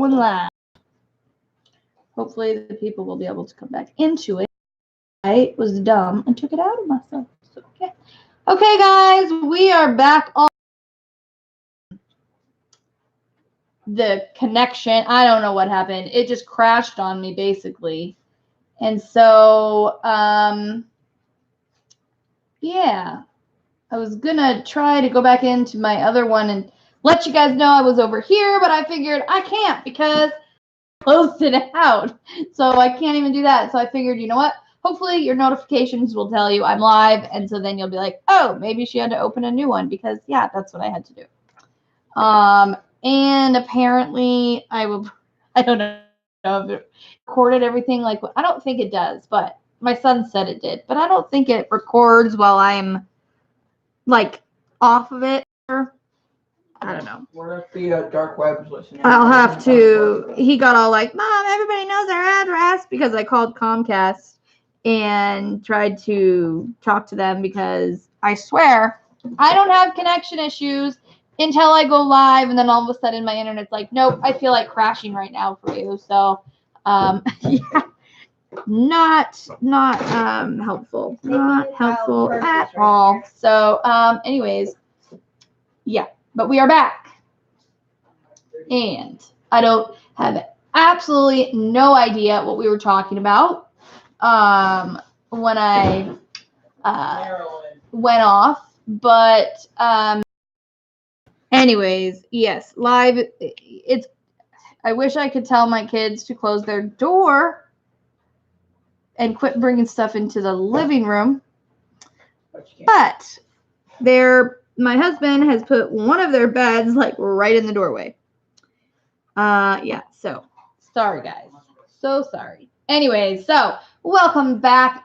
going live. Hopefully the people will be able to come back into it. I was dumb and took it out of myself. So, okay. Okay, guys, we are back on the connection. I don't know what happened. It just crashed on me, basically. And so, yeah. I was going to try to go back into my other one and let you guys know I was over here, but I figured I can't because I closed it out. So I can't even do that. So I figured, you know what? Hopefully your notifications will tell you I'm live, and so then you'll be like, oh, maybe she had to open a new one because, yeah, that's what I had to do. And apparently I don't know if it recorded everything. Like, I don't think it does, but my son said it did. But I don't think it records while I'm, like, off of it. I don't know. What if the dark web's listening? I'll have to. He got all like, Mom, everybody knows our address, because I called Comcast and tried to talk to them because I swear I don't have connection issues until I go live, and then all of a sudden my internet's like, nope, I feel like crashing right now for you. So, yeah, not helpful. Not helpful at all. So, anyways, yeah. But we are back, and I don't have absolutely no idea what we were talking about when I went off. But anyways, yes, live. It's. I wish I could tell my kids to close their door and quit bringing stuff into the living room, but my husband has put one of their beds like right in the doorway. Yeah, so sorry guys. So sorry. Anyways, so welcome back.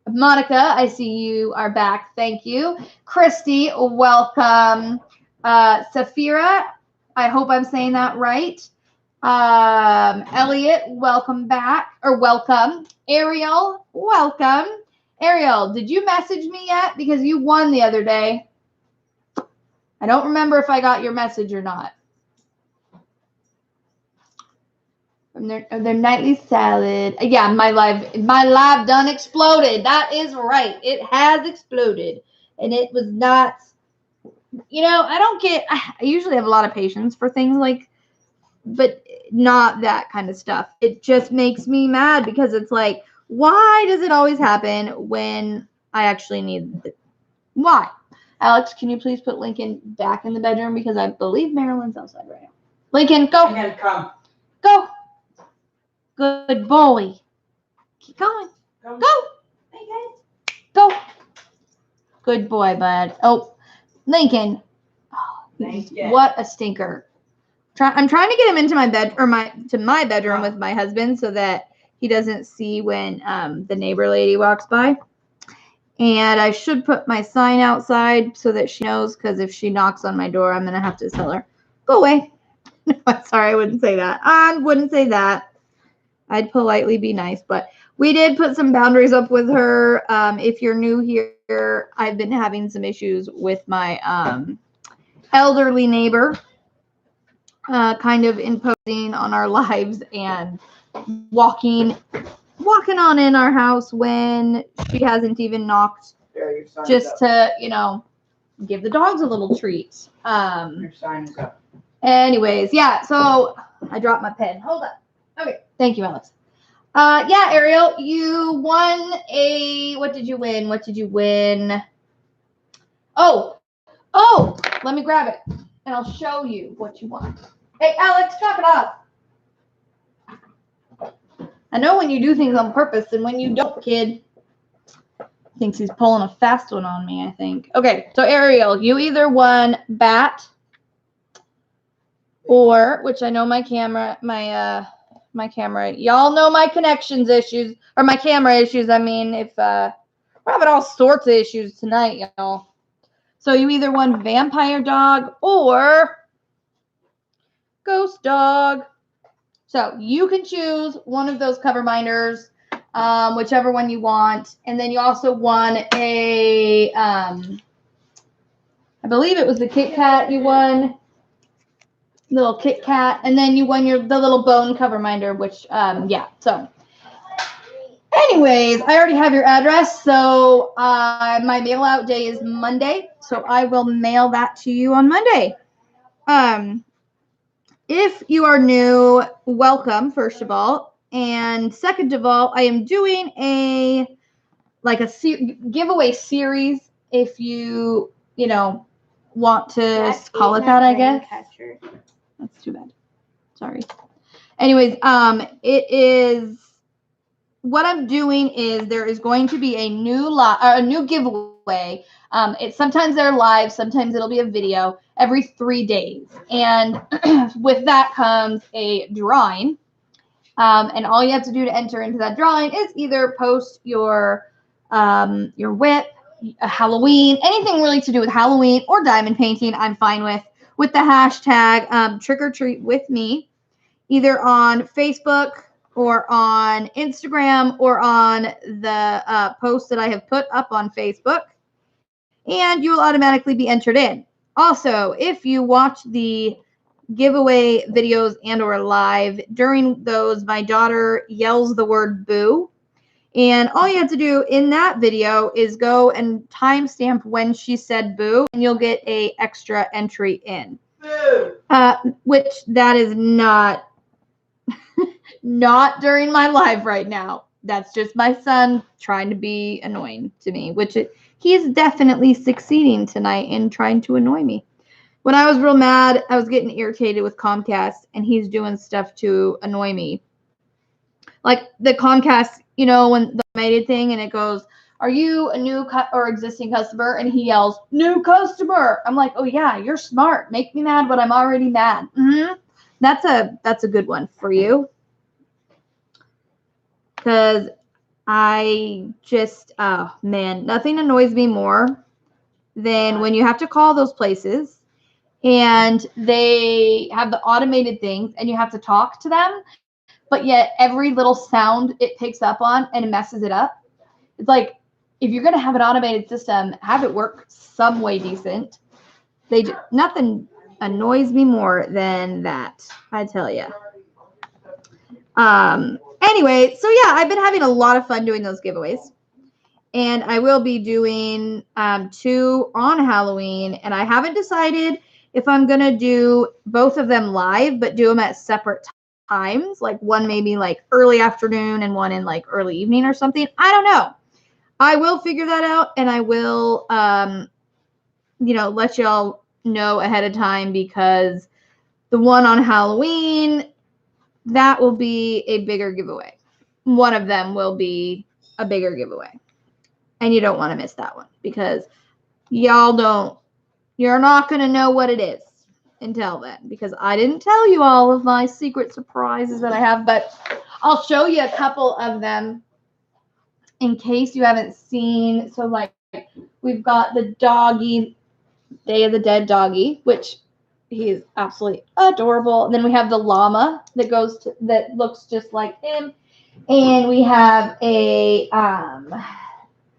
Monica, I see you are back. Thank you. Christy, welcome. Safira, I hope I'm saying that right. Elliot, welcome back, or welcome. Ariel, welcome. Ariel, did you message me yet? Because you won the other day. I don't remember if I got your message or not. From their nightly salad. Yeah, my live done exploded. That is right. It has exploded. And it was not, I usually have a lot of patience for things like, but not that kind of stuff. It just makes me mad because it's like, why does it always happen when I actually need it? Why? Alex, can you please put Lincoln back in the bedroom? Because I believe Marilyn's outside right now. Lincoln, go. Lincoln, come. Go. Good boy. Keep going. Go. Go. Good boy, bud. Oh, Lincoln. Oh, what a stinker. I'm trying to get him into my bed, or to my bedroom with my husband, so that he doesn't see when the neighbor lady walks by. And I should put my sign outside so that she knows, because if she knocks on my door, I'm going to have to tell her, go away. Sorry, I wouldn't say that. I wouldn't say that. I'd politely be nice, but we did put some boundaries up with her. If you're new here, I've been having some issues with my elderly neighbor, kind of imposing on our lives and walking on in our house when she hasn't even knocked, just to, give the dogs a little treat. Your sign is up. Anyways, yeah, so I dropped my pen. Hold up. Okay, thank you, Alex. Yeah, Ariel, you won what did you win? Oh, let me grab it, and I'll show you what you won. Hey, Alex, knock it off. I know when you do things on purpose, and when you don't, kid. Thinks he's pulling a fast one on me, I think. Okay, so Ariel, you either won bat, or, which I know my camera, y'all know my connections issues, or my camera issues. I mean, if we're having all sorts of issues tonight, y'all. So you either won vampire dog or ghost dog. So you can choose one of those cover binders, whichever one you want. And then you also won I believe it was the Kit Kat you won. little Kit Kat, and then you won the little bone cover minder, which yeah. So, anyways, I already have your address, so my mail out day is Monday, so I will mail that to you on Monday. If you are new, welcome, first of all. And second of all, I am doing a giveaway series. If you want to call it that, I guess. Catcher. That's too bad. Sorry. Anyways, it is what I'm doing is there is going to be a new giveaway. It's sometimes they're live, sometimes it'll be a video every 3 days, and with that comes a drawing. And all you have to do to enter into that drawing is either post your whip, Halloween, anything really to do with Halloween or diamond painting. I'm fine with the hashtag trick or treat with me, either on Facebook or on Instagram or on the post that I have put up on Facebook, and you will automatically be entered in. Also, if you watch the giveaway videos and or live, during those, my daughter yells the word boo, and all you have to do in that video is go and timestamp when she said boo, and you'll get a extra entry in. Boo. Which that is not during my live right now. That's just my son trying to be annoying to me, which he is definitely succeeding tonight in trying to annoy me. When I was real mad, I was getting irritated with Comcast, and he's doing stuff to annoy me. Like the Comcast, when the automated thing, and it goes, "Are you a new or existing customer?" And he yells, "New customer." I'm like, "Oh yeah, you're smart. Make me mad when I'm already mad." Mm-hmm. That's a good one for you. Because I just, oh man, nothing annoys me more than when you have to call those places and they have the automated things and you have to talk to them, but yet every little sound it picks up on and it messes it up. It's like, if you're going to have an automated system, have it work some way decent. Nothing annoys me more than that, I tell you. Anyway, so yeah, I've been having a lot of fun doing those giveaways, and I will be doing 2 on Halloween, and I haven't decided if I'm gonna do both of them live, but do them at separate times, like one maybe like early afternoon and one in like early evening or something. I don't know. I will figure that out, and I will let y'all know ahead of time, because the one on Halloween, that will be a bigger giveaway. One of them will be a bigger giveaway. And you don't want to miss that one, because you're not going to know what it is until then, because I didn't tell you all of my secret surprises that I have, but I'll show you a couple of them in case you haven't seen. So like, we've got the doggy, Day of the Dead doggy, which he's absolutely adorable. And then we have the llama that looks just like him. And we have a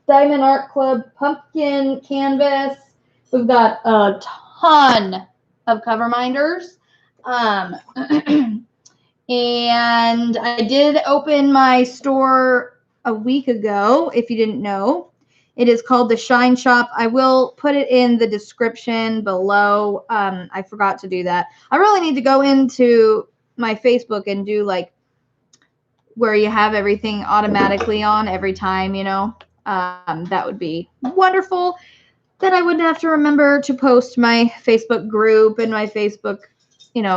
Diamond Art Club pumpkin canvas. We've got a ton of cover minders. And I did open my store a week ago, if you didn't know. It is called the Shine Shop. I will put it in the description below. I forgot to do that. I really need to go into my Facebook and do like where you have everything automatically on every time, that would be wonderful. Then I wouldn't have to remember to post my Facebook group and my Facebook,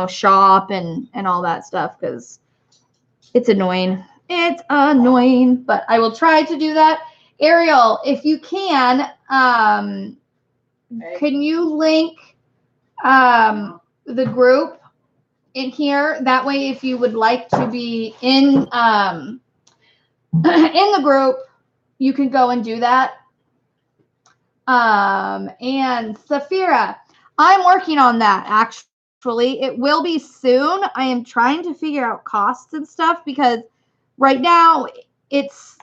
shop and all that stuff, because it's annoying. It's annoying, but I will try to do that. Ariel, if you can you link the group in here? That way, if you would like to be in the group, you can go and do that. And Safira, I'm working on that, actually. It will be soon. I am trying to figure out costs and stuff, because right now it's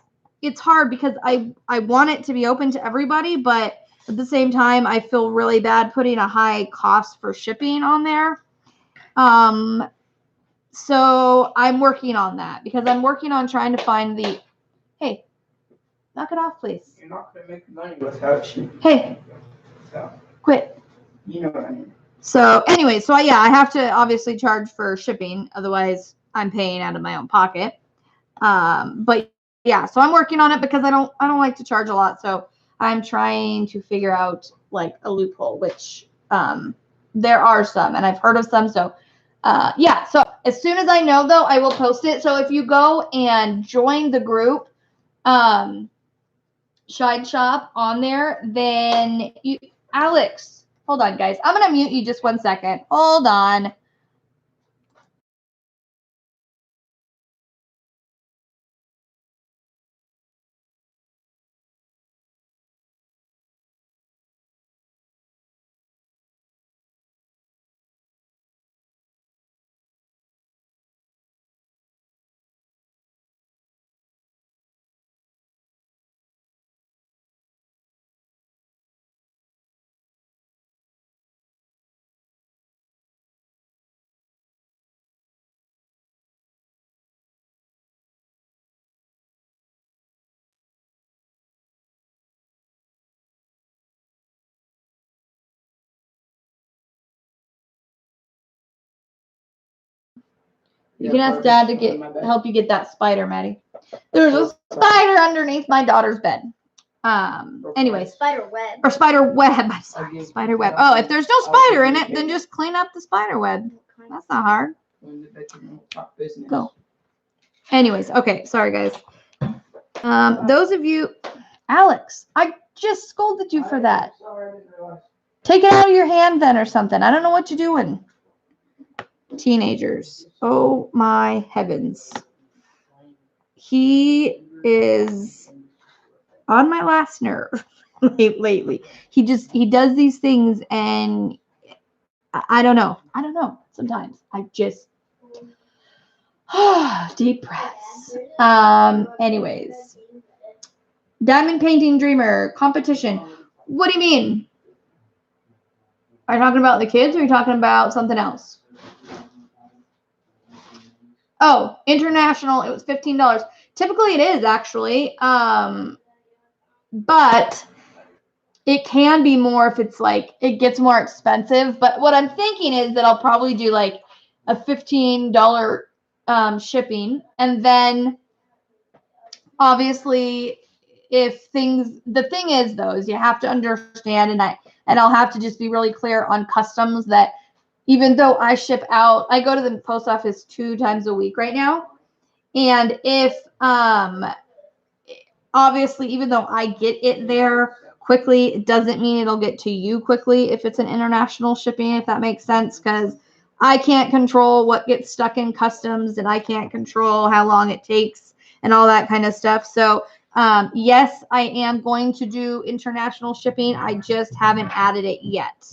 hard, because I want it to be open to everybody, but at the same time, I feel really bad putting a high cost for shipping on there. So I'm working on that because I'm working on trying to find the. Hey, knock it off, please. You're not going to make money without you. Hey, So, quit. you know what I mean. So anyway, so yeah, I have to obviously charge for shipping. Otherwise, I'm paying out of my own pocket. But yeah, so I'm working on it because I don't like to charge a lot. So I'm trying to figure out like a loophole, which there are some, and I've heard of some. So yeah, so as soon as I know though, I will post it. So if you go and join the group, Shine Shop on there, then you, Alex, hold on guys. I'm going to mute you just 1 second. Hold on. You can ask Dad to help you get that spider, Maddie. There's a spider underneath my daughter's bed. Anyways, Spider web. or spider web. I'm sorry, spider web. Oh, if there's no spider in it, then just clean up the spider web. That's not hard. Go. Anyways, okay, sorry guys. Those of you, Alex, I just scolded you for that. Take it out of your hand then or something. I don't know what you're doing. Teenagers. Oh my heavens. He is on my last nerve lately. He does these things and I don't know. Sometimes I just deep breaths. Anyways. Diamond Painting Dreamer competition. What do you mean? Are you talking about the kids or are you talking about something else? Oh, international. It was $15. Typically it is actually. But it can be more if it's like it gets more expensive. But what I'm thinking is that I'll probably do like a $15 shipping. And then obviously if the thing is though, is you have to understand and I'll have to just be really clear on customs that even though I ship out, I go to the post office 2 times a week right now. And if, obviously, even though I get it there quickly, it doesn't mean it'll get to you quickly if it's an international shipping, if that makes sense, because I can't control what gets stuck in customs and I can't control how long it takes and all that kind of stuff. So, yes, I am going to do international shipping. I just haven't added it yet.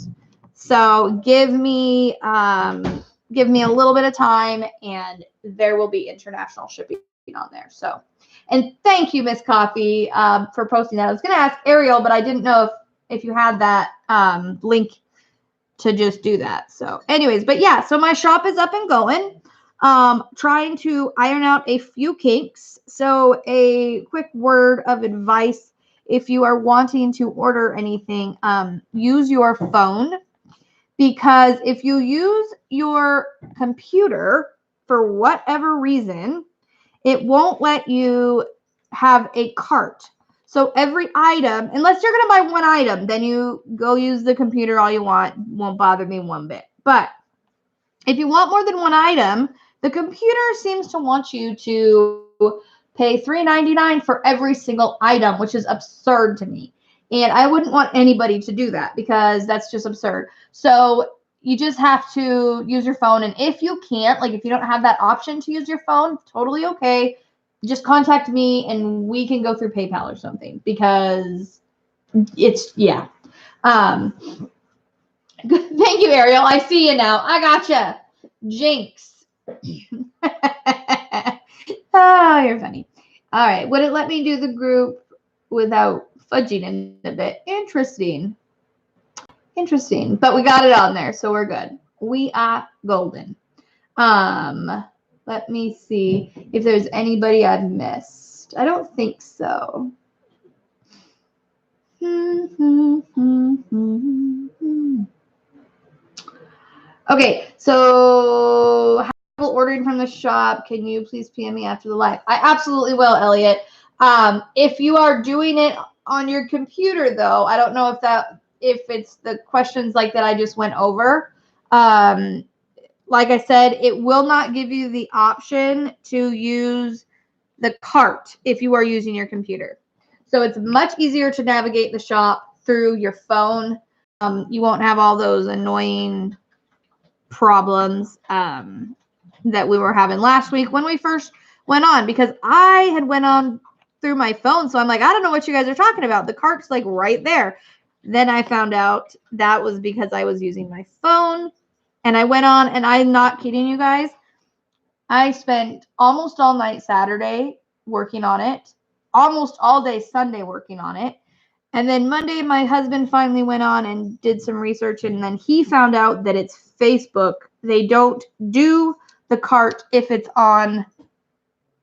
So give me a little bit of time and there will be international shipping on there. So, and thank you, Miss Coffee, for posting that. I was going to ask Ariel, but I didn't know if you had that link to just do that. So anyways, but yeah, so my shop is up and going. Trying to iron out a few kinks. So a quick word of advice. If you are wanting to order anything, use your phone. Because if you use your computer for whatever reason, it won't let you have a cart. So every item, unless you're going to buy one item, then you go use the computer all you want. Won't bother me one bit. But if you want more than one item, the computer seems to want you to pay $3.99 for every single item, which is absurd to me. And I wouldn't want anybody to do that because that's just absurd. So you just have to use your phone. And if you can't, like if you don't have that option to use your phone, totally okay. Just contact me and we can go through PayPal or something because it's, yeah. Thank you, Ariel. I see you now. I gotcha. Jinx. Oh, you're funny. All right. Would it let me do the group without fudging in a bit? Interesting. But we got it on there, so we're good. we are golden. Let me see if there's anybody I've missed. I don't think so. Okay, so have people ordering from the shop? Can you please PM me after the live? I absolutely will, Elliot. If you are doing it on your computer, though, I don't know if it's the questions like that I just went over. Like I said, it will not give you the option to use the cart if you are using your computer. So it's much easier to navigate the shop through your phone. You won't have all those annoying problems that we were having last week when we first went on, because I had went on through my phone. So I'm like, I don't know what you guys are talking about. The cart's like right there. Then I found out that was because I was using my phone, and I went on, and I'm not kidding you guys. I spent almost all night Saturday working on it, almost all day Sunday working on it. And then Monday, my husband finally went on and did some research, and then he found out that it's Facebook. They don't do the cart if it's on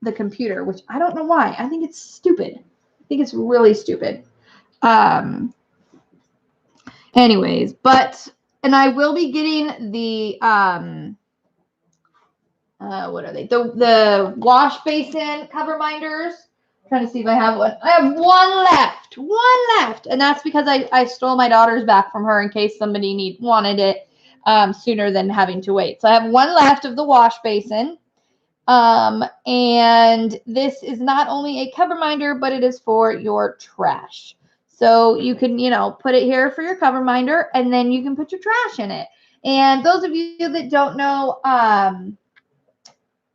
the computer, which I don't know why. I think it's stupid. I think it's really stupid. Anyways, and I will be getting the what are they? The wash basin cover minders. I'm trying to see if I have one. I have one left, and that's because I stole my daughter's back from her in case somebody wanted it sooner than having to wait. So I have one left of the wash basin, and this is not only a cover minder, but it is for your trash. So you can, put it here for your cover minder, and then you can put your trash in it. And those of you that don't know,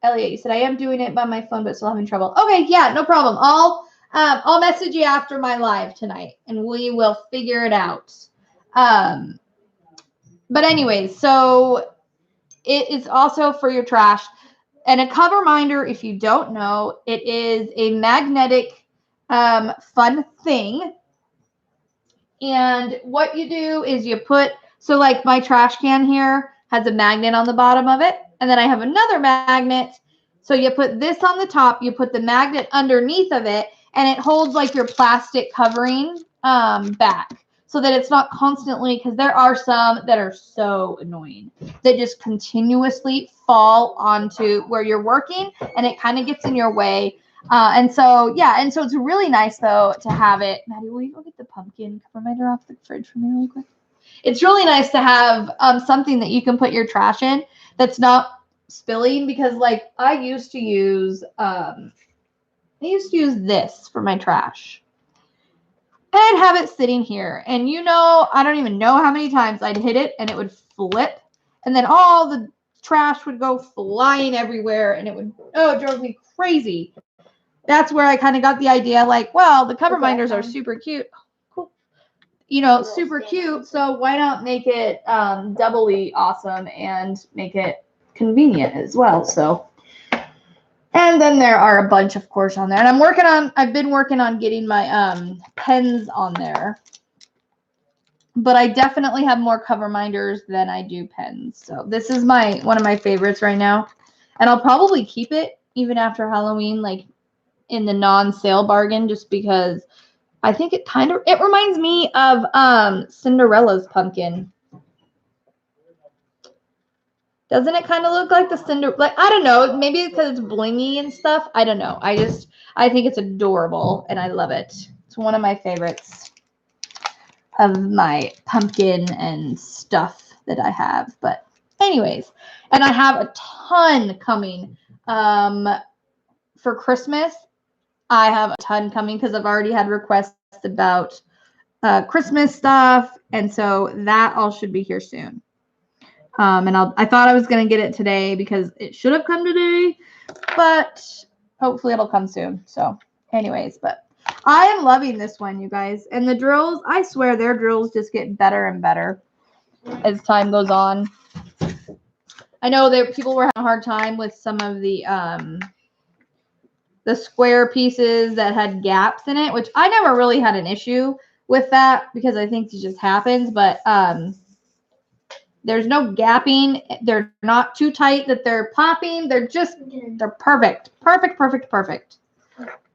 Elliot, you said I am doing it by my phone, but still having trouble. Okay, yeah, no problem. I'll message you after my live tonight, and we will figure it out. But anyways, so it is also for your trash. And a cover minder, if you don't know, it is a magnetic fun thing. And what you do is you so like my trash can here has a magnet on the bottom of it. And then I have another magnet. So you put this on the top, you put the magnet underneath of it, and it holds like your plastic covering back so that it's not constantly, because there are some that are so annoying that just continuously fall onto where you're working, and it kind of gets in your way. And so it's really nice though to have it. Maddie, will you go get the pumpkin cover minder off the fridge for me really quick? It's really nice to have something that you can put your trash in that's not spilling, because like I used to use this for my trash. And I'd have it sitting here, and I don't even know how many times I'd hit it and it would flip, and then all the trash would go flying everywhere, and it drove me crazy. That's where I kind of got the idea, like, well, the cover minders are super cute. Cool. Super cute. So why not make it doubly awesome and make it convenient as well? So, and then there are a bunch, of course, on there. And I've been working on getting my pens on there. But I definitely have more cover minders than I do pens. So this is one of my favorites right now. And I'll probably keep it even after Halloween, like in the non-sale bargain, just because I think it reminds me of Cinderella's pumpkin. Doesn't it kind of look like I don't know, maybe because it's blingy and stuff. I don't know. I think it's adorable, and I love it. It's one of my favorites of my pumpkin and stuff that I have. But anyways, and I have a ton coming for Christmas. I have a ton coming because I've already had requests about Christmas stuff, and so that all should be here soon. And I thought I was going to get it today because it should have come today, but hopefully it'll come soon. So anyways, but I am loving this one, you guys. And the drills, I swear their drills just get better and better as time goes on. I know that people were having a hard time with some of the square pieces that had gaps in it, which I never really had an issue with that because I think it just happens. But There's no gapping. They're not too tight that they're popping. They're perfect. Perfect, perfect, perfect.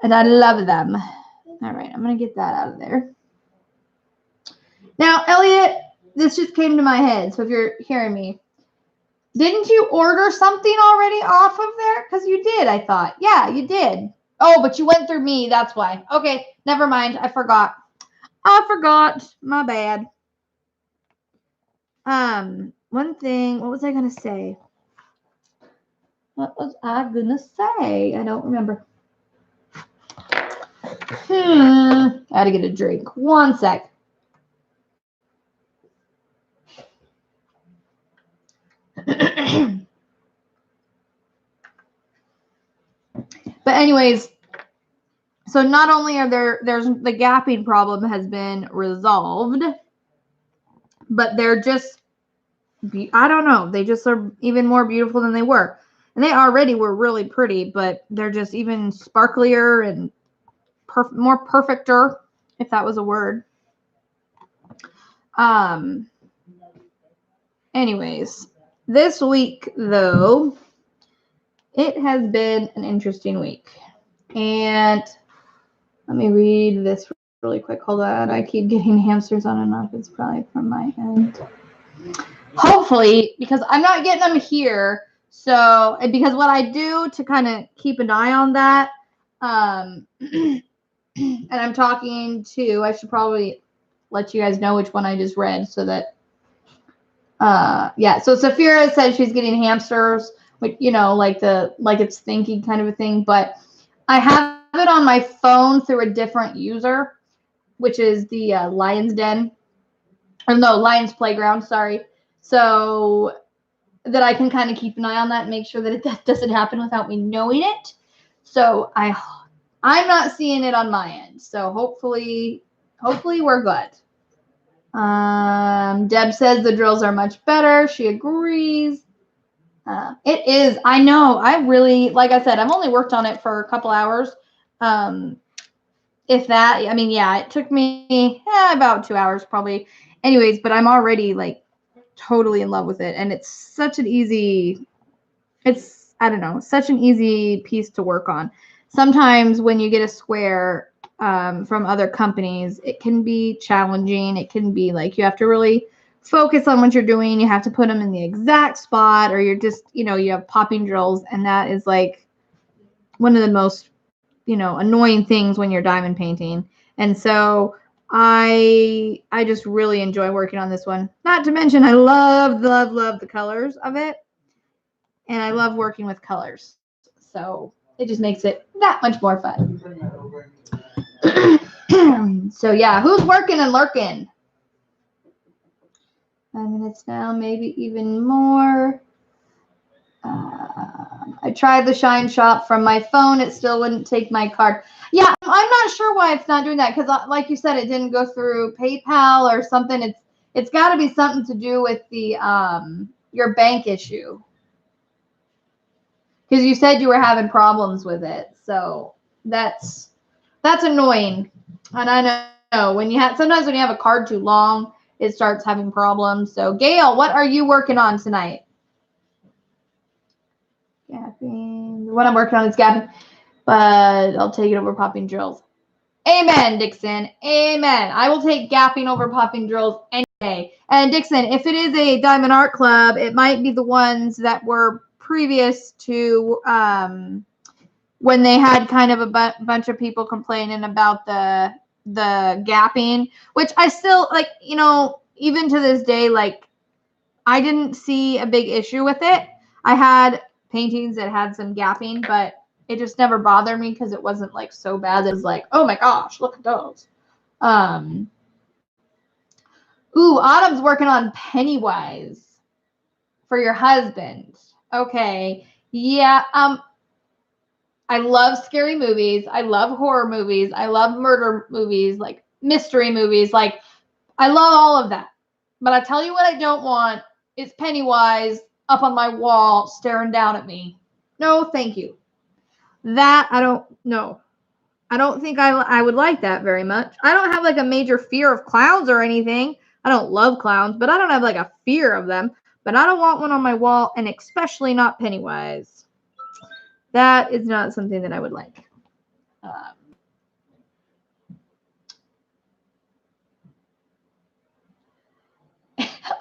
And I love them. All right, I'm going to get that out of there. Now, Elliot, this just came to my head, so if you're hearing me. Didn't you order something already off of there? Because you did, I thought. Yeah, you did. Oh, but you went through me. That's why. Okay, never mind. I forgot. My bad. One thing. What was I going to say? I don't remember. I had to get a drink. One sec. But anyways, so not only are there's the gapping problem has been resolved, but they're just, I don't know, they just are even more beautiful than they were. And they already were really pretty, but they're just even sparklier and more perfecter, if that was a word. Anyways, this week, though, it has been an interesting week. And let me read this really quick. Hold on. I keep getting hamsters on and off. It's probably from my end. Hopefully, because I'm not getting them here. So, because what I do to kind of keep an eye on that, and I'm talking to, I should probably let you guys know which one I just read so that, yeah. So Safira said she's getting hamsters, like it's thinking kind of a thing, but I have it on my phone through a different user, which is the Lion's Den, or no, Lion's Playground, sorry. So that I can kind of keep an eye on that and make sure that it doesn't happen without me knowing it. So I'm not seeing it on my end. So hopefully we're good. Deb says the drills are much better. She agrees. It is. I know. I really, like I said, I've only worked on it for a couple hours. If that, I mean, yeah, it took me about 2 hours probably. Anyways, but I'm already like totally in love with it. And it's such an easy piece to work on. Sometimes when you get a square from other companies, it can be challenging. It can be like you have to really focus on what you're doing. You have to put them in the exact spot, or you're just, you have popping drills. And that is like one of the most, annoying things when you're diamond painting. And so I just really enjoy working on this one. Not to mention I love the colors of it. And I love working with colors. So it just makes it that much more fun. So yeah, who's working and lurking? 5 minutes now, maybe even more. I tried the Shine Shop from my phone. It still wouldn't take my card. Yeah, I'm not sure why it's not doing that, because like you said, it didn't go through PayPal or something. It's got to be something to do with the your bank issue, because you said you were having problems with it. So that's annoying. And I know sometimes when you have a card too long, it starts having problems. So Gail, what are you working on tonight? Gapping. What I'm working on is gapping, but I'll take it over popping drills. Amen, Dixon. Amen. I will take gapping over popping drills any day. And Dixon, if it is a Diamond Art Club, it might be the ones that were previous to when they had kind of a bunch of people complaining about the gapping, which I still like, even to this day, like I didn't see a big issue with it. I had paintings that had some gapping, but it just never bothered me because it wasn't like so bad. It was like, oh my gosh, look at those. Ooh, Autumn's working on Pennywise for your husband. Okay. Yeah. I love scary movies. I love horror movies. I love murder movies, like mystery movies. Like I love all of that. But I tell you what I don't want is Pennywise up on my wall staring down at me. No, thank you. That I don't know. I don't think I would like that very much. I don't have like a major fear of clowns or anything. I don't love clowns, but I don't have like a fear of them. but I don't want one on my wall, and especially not Pennywise. That is not something that I would like.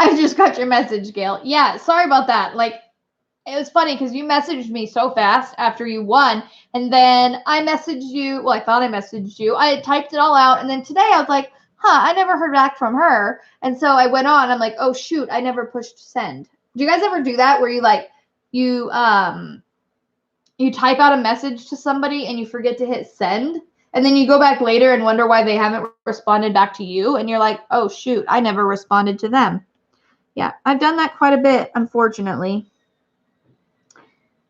I just got your message, Gail. Yeah, sorry about that. Like, it was funny because you messaged me so fast after you won, and then I messaged you. Well, I thought I messaged you. I had typed it all out, and then today I was like, I never heard back from her. And so I went on. I'm like, oh shoot, I never pushed send. Do you guys ever do that where you type out a message to somebody and you forget to hit send, and then you go back later and wonder why they haven't responded back to you, and you're like, oh shoot, I never responded to them. Yeah, I've done that quite a bit, unfortunately.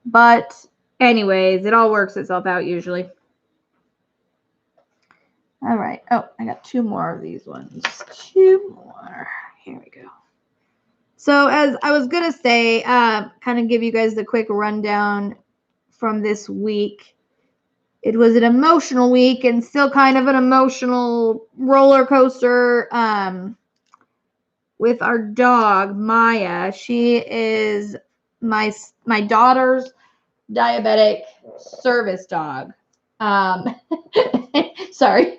But anyways, it all works itself out usually. All right. Oh, I got 2 more of these ones. 2 more. Here we go. So as I was going to say, kind of give you guys the quick rundown from this week. It was an emotional week and still kind of an emotional roller coaster with our dog, Maya. She is my daughter's diabetic service dog. Sorry.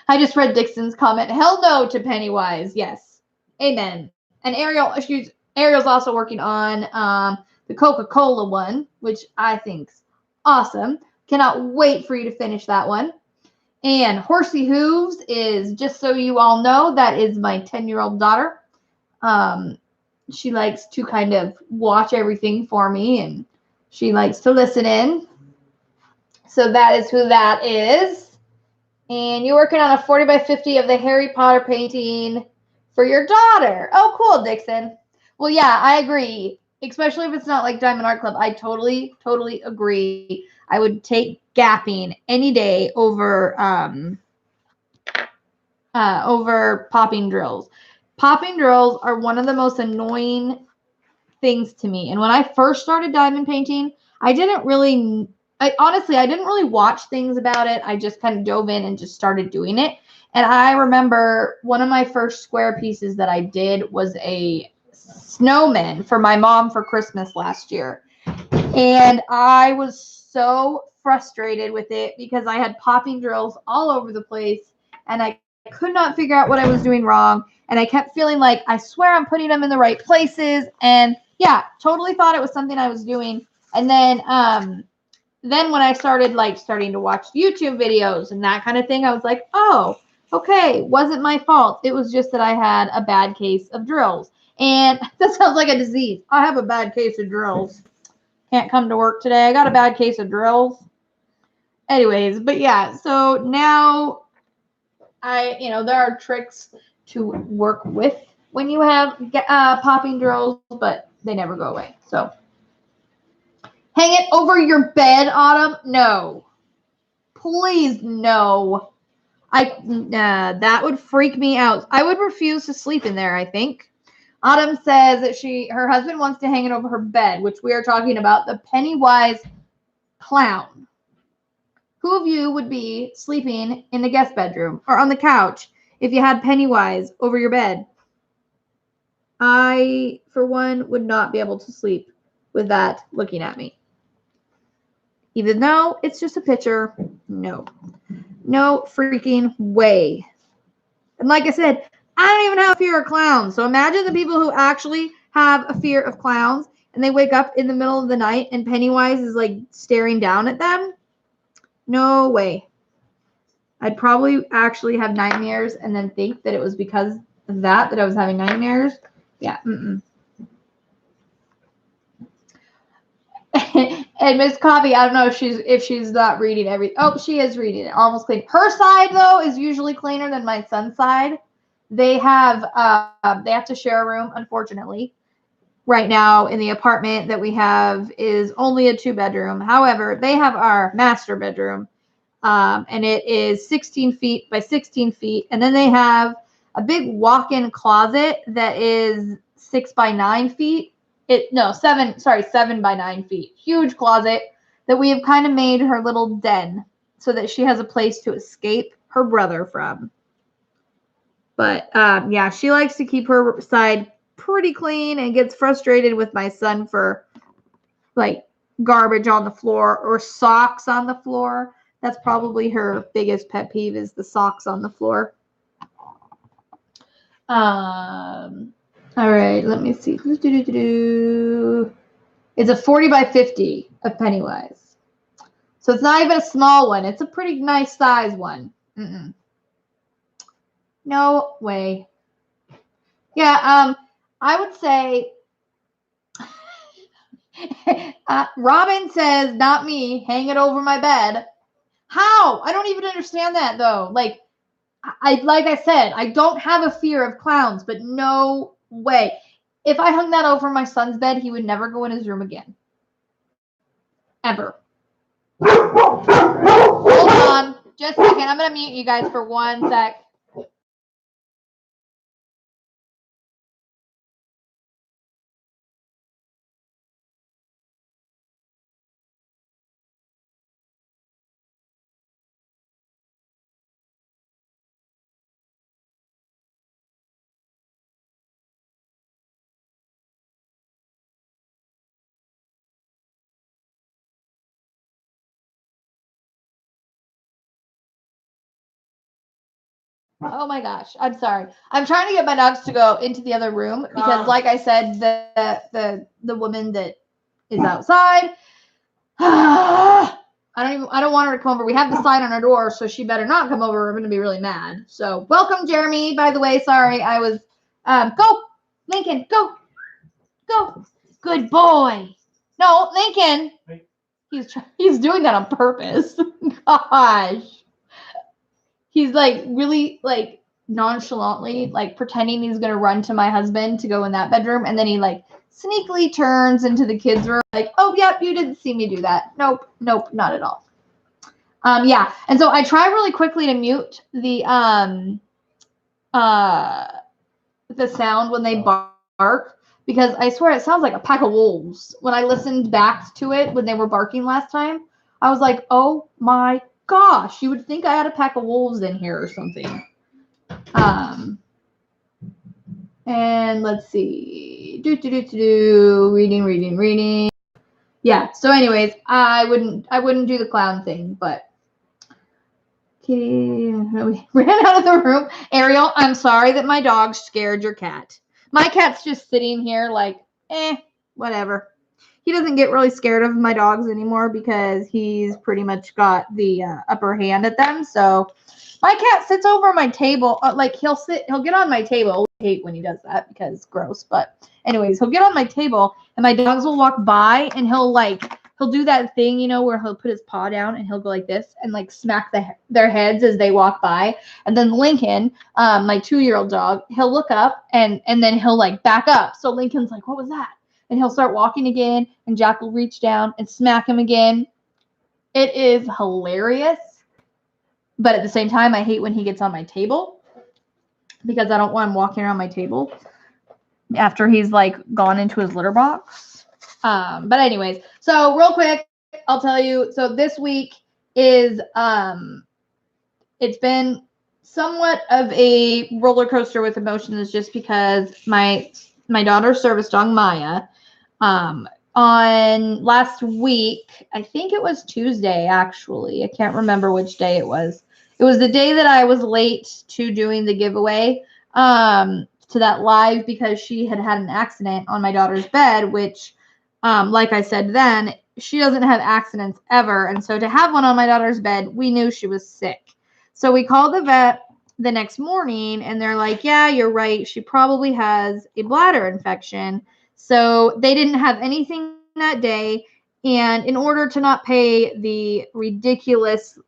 I just read Dixon's comment. Hell no to Pennywise. Yes. Amen. And Ariel's also working on the Coca-Cola one, which I think's awesome. Cannot wait for you to finish that one. And Horsey Hooves is, just so you all know, that is my 10-year-old daughter. She likes to kind of watch everything for me, and she likes to listen in. So that is who that is. And you're working on a 40 by 50 of the Harry Potter painting for your daughter. Oh, cool, Dixon. Well, yeah, I agree. Especially if it's not like Diamond Art Club. I totally, totally agree. I would take gapping any day over popping drills. Popping drills are one of the most annoying things to me. And when I first started diamond painting, I didn't really watch things about it. I just kind of dove in and just started doing it. And I remember one of my first square pieces that I did was a snowman for my mom for Christmas last year. And I was so frustrated with it because I had popping drills all over the place and I could not figure out what I was doing wrong. And I kept feeling like, I swear I'm putting them in the right places. And yeah, totally thought it was something I was doing. And then when I started starting to watch YouTube videos and that kind of thing, I was like, oh, okay, wasn't my fault. It was just that I had a bad case of drills. And that sounds like a disease. I have a bad case of drills. Can't come to work today. I got a bad case of drills. Anyways, but yeah, so now there are tricks to work with when you have popping drills, but they never go away. So hang it over your bed, Autumn? No. Please, no. That would freak me out. I would refuse to sleep in there, I think. Autumn says that her husband wants to hang it over her bed, which we are talking about the Pennywise clown. Who of you would be sleeping in the guest bedroom or on the couch if you had Pennywise over your bed? I, for one, would not be able to sleep with that looking at me. Even though it's just a picture, no. No freaking way. And like I said, I don't even have a fear of clowns. So imagine the people who actually have a fear of clowns and they wake up in the middle of the night and Pennywise is staring down at them. No way. I'd probably actually have nightmares and then think that it was because of that I was having nightmares. Yeah. And Miss Coffee, I don't know if she's not reading everything. Oh, she is reading it. Almost clean. Her side though is usually cleaner than my son's side. They have to share a room, unfortunately. Right now in the apartment that we have is only a 2-bedroom. However, they have our master bedroom. And it is 16 feet by 16 feet. And then they have a big walk-in closet that is 6 by 9 feet. 7 by 9 feet. Huge closet that we have kind of made her little den so that she has a place to escape her brother from. But yeah, she likes to keep her side pretty clean and gets frustrated with my son for like garbage on the floor or socks on the floor. That's probably her biggest pet peeve is the socks on the floor. All right, let me see. It's a 40 by 50 of Pennywise. So it's not even a small one. It's a pretty nice size one. No way. Yeah, I would say Robin says, not me, hang it over my bed. How? I don't even understand that though. Like I said, I don't have a fear of clowns, but no way. If I hung that over my son's bed, he would never go in his room again. Ever. Hold on. Just a second. I'm going to mute you guys for 1 sec. Oh my gosh, I'm sorry. I'm trying to get my dogs to go into the other room because, like I said, the woman that is outside, I don't want her to come over. We have the sign on our door, so she better not come over. We're gonna be really mad. So welcome, Jeremy. By the way, sorry, I was go, Lincoln, go, good boy. No, Lincoln. He's doing that on purpose. Gosh. He's like really like nonchalantly like pretending he's gonna run to my husband to go in that bedroom, and then he like sneakily turns into the kids' room like, oh yep, you didn't see me do that. Nope, not at all. Yeah, and so I try really quickly to mute the sound when they bark, because I swear it sounds like a pack of wolves. When I listened back to it when they were barking last time, I was like, oh my gosh, you would think I had a pack of wolves in here or something. And let's see. Reading. Yeah, so anyways, I wouldn't do the clown thing, but we ran out of the room. Ariel, I'm sorry that my dog scared your cat. My cat's just sitting here like, whatever. He doesn't get really scared of my dogs anymore because he's pretty much got the upper hand at them. So my cat sits over my table. Like he'll get on my table. I hate when he does that because it's gross. But anyways, he'll get on my table and my dogs will walk by and he'll do that thing, where he'll put his paw down and he'll go like this and like smack their heads as they walk by. And then Lincoln, my 2-year-old dog, he'll look up and then he'll like back up. So Lincoln's like, what was that? And he'll start walking again, and Jack will reach down and smack him again. It is hilarious. But at the same time, I hate when he gets on my table because I don't want him walking around my table after he's like gone into his litter box. But anyways, so real quick, I'll tell you. So this week is it's been somewhat of a roller coaster with emotions, just because my daughter's service dog Maya, on last week, I think it was Tuesday actually. I can't remember which day it was. It was the day that I was late to doing the giveaway to that live, because she had an accident on my daughter's bed, which like I said then, she doesn't have accidents ever. And so to have one on my daughter's bed, we knew she was sick. So we called the vet the next morning and they're like, yeah, you're right. She probably has a bladder infection. So they didn't have anything that day. And in order to not pay the ridiculous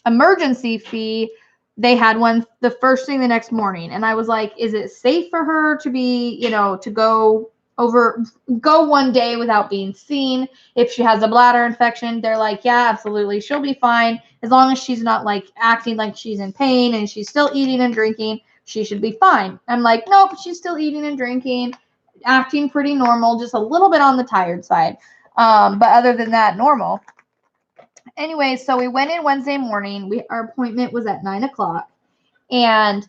emergency fee, they had one the first thing the next morning. And I was like, is it safe for her to be, to go one day without being seen if she has a bladder infection? They're like, yeah, absolutely, she'll be fine as long as she's not like acting like she's in pain and she's still eating and drinking. She should be fine. I'm like, nope, she's still eating and drinking, acting pretty normal, just a little bit on the tired side, but other than that, normal. Anyway, so we went in Wednesday morning. Our appointment was at 9:00, and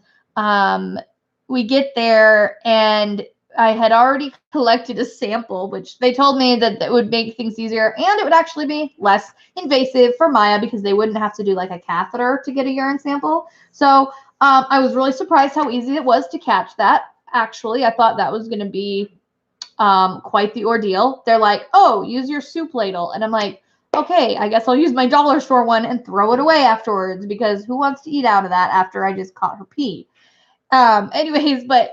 we get there, and I had already collected a sample, which they told me that would make things easier, and it would actually be less invasive for Maya because they wouldn't have to do like a catheter to get a urine sample. So I was really surprised how easy it was to catch that. Actually, I thought that was going to be quite the ordeal. They're like, oh, use your soup ladle. And I'm like, okay, I guess I'll use my dollar store one and throw it away afterwards because who wants to eat out of that after I just caught her pee? Anyways, but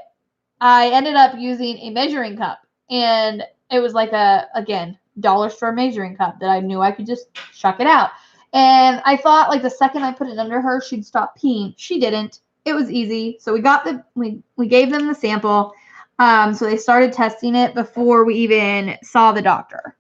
I ended up using a measuring cup, and it was like again, dollar store measuring cup that I knew I could just chuck it out. And I thought like the second I put it under her, she'd stop peeing. She didn't. It was easy. So we gave them the sample. So they started testing it before we even saw the doctor.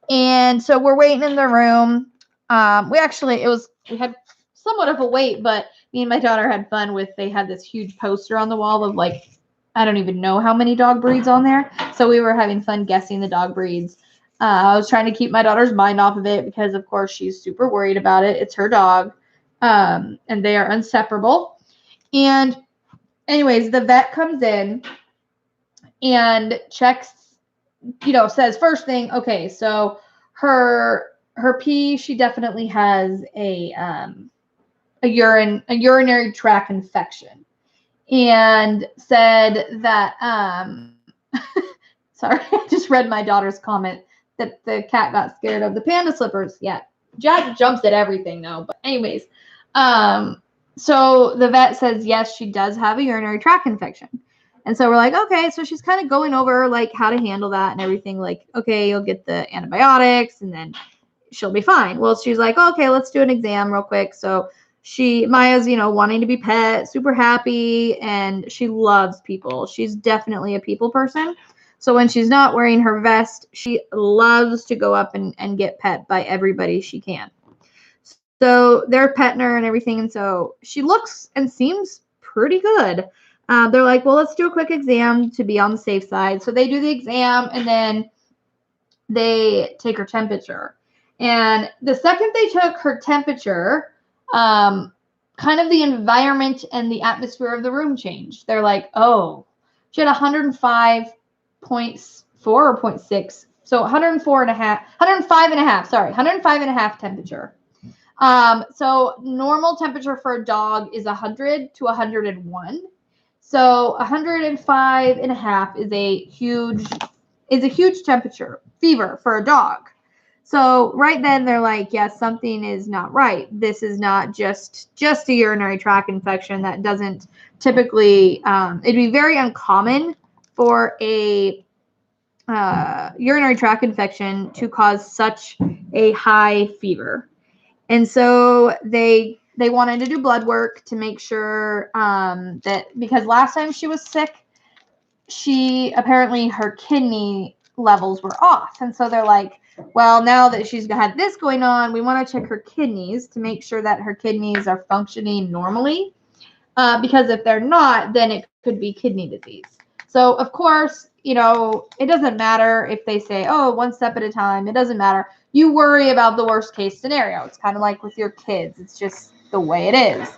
And so we're waiting in the room. We had somewhat of a wait, but me and my daughter had fun with, they had this huge poster on the wall of like, I don't even know how many dog breeds on there. So we were having fun guessing the dog breeds. I was trying to keep my daughter's mind off of it because, of course, she's super worried about it. It's her dog, and they are inseparable. And anyways, the vet comes in and checks, says first thing, okay, so her pee, she definitely has a urinary tract infection. And said that sorry, I just read my daughter's comment that the cat got scared of the panda slippers. Yeah, Jack jumps at everything though. But anyways, so the vet says yes, she does have a urinary tract infection. And so we're like, okay, so she's kind of going over like how to handle that and everything. Like, okay, you'll get the antibiotics and then she'll be fine. Well, she's like, okay, let's do an exam real quick. So Maya's, wanting to be pet, super happy, and she loves people. She's definitely a people person. So when she's not wearing her vest, she loves to go up and get pet by everybody she can. So they're petting her and everything. And so she looks and seems pretty good. They're like, well, let's do a quick exam to be on the safe side. So they do the exam and then they take her temperature. And the second they took her temperature, kind of the environment and the atmosphere of the room changed. They're like, oh, she had 105.4 or 0.6. So 105 and a half temperature. So normal temperature for a dog is 100 to 101. So 105 and a half is a huge temperature fever for a dog. So right then they're like, yes, something is not right. This is not just a urinary tract infection. That doesn't typically, it'd be very uncommon for a urinary tract infection to cause such a high fever. And so they wanted to do blood work to make sure that, because last time she was sick, apparently her kidney levels were off. And so they're like, well, now that she's had this going on, we want to check her kidneys to make sure that her kidneys are functioning normally. Because if they're not, then it could be kidney disease. So, of course, it doesn't matter if they say, oh, one step at a time. It doesn't matter. You worry about the worst case scenario. It's kind of like with your kids. It's just the way it is.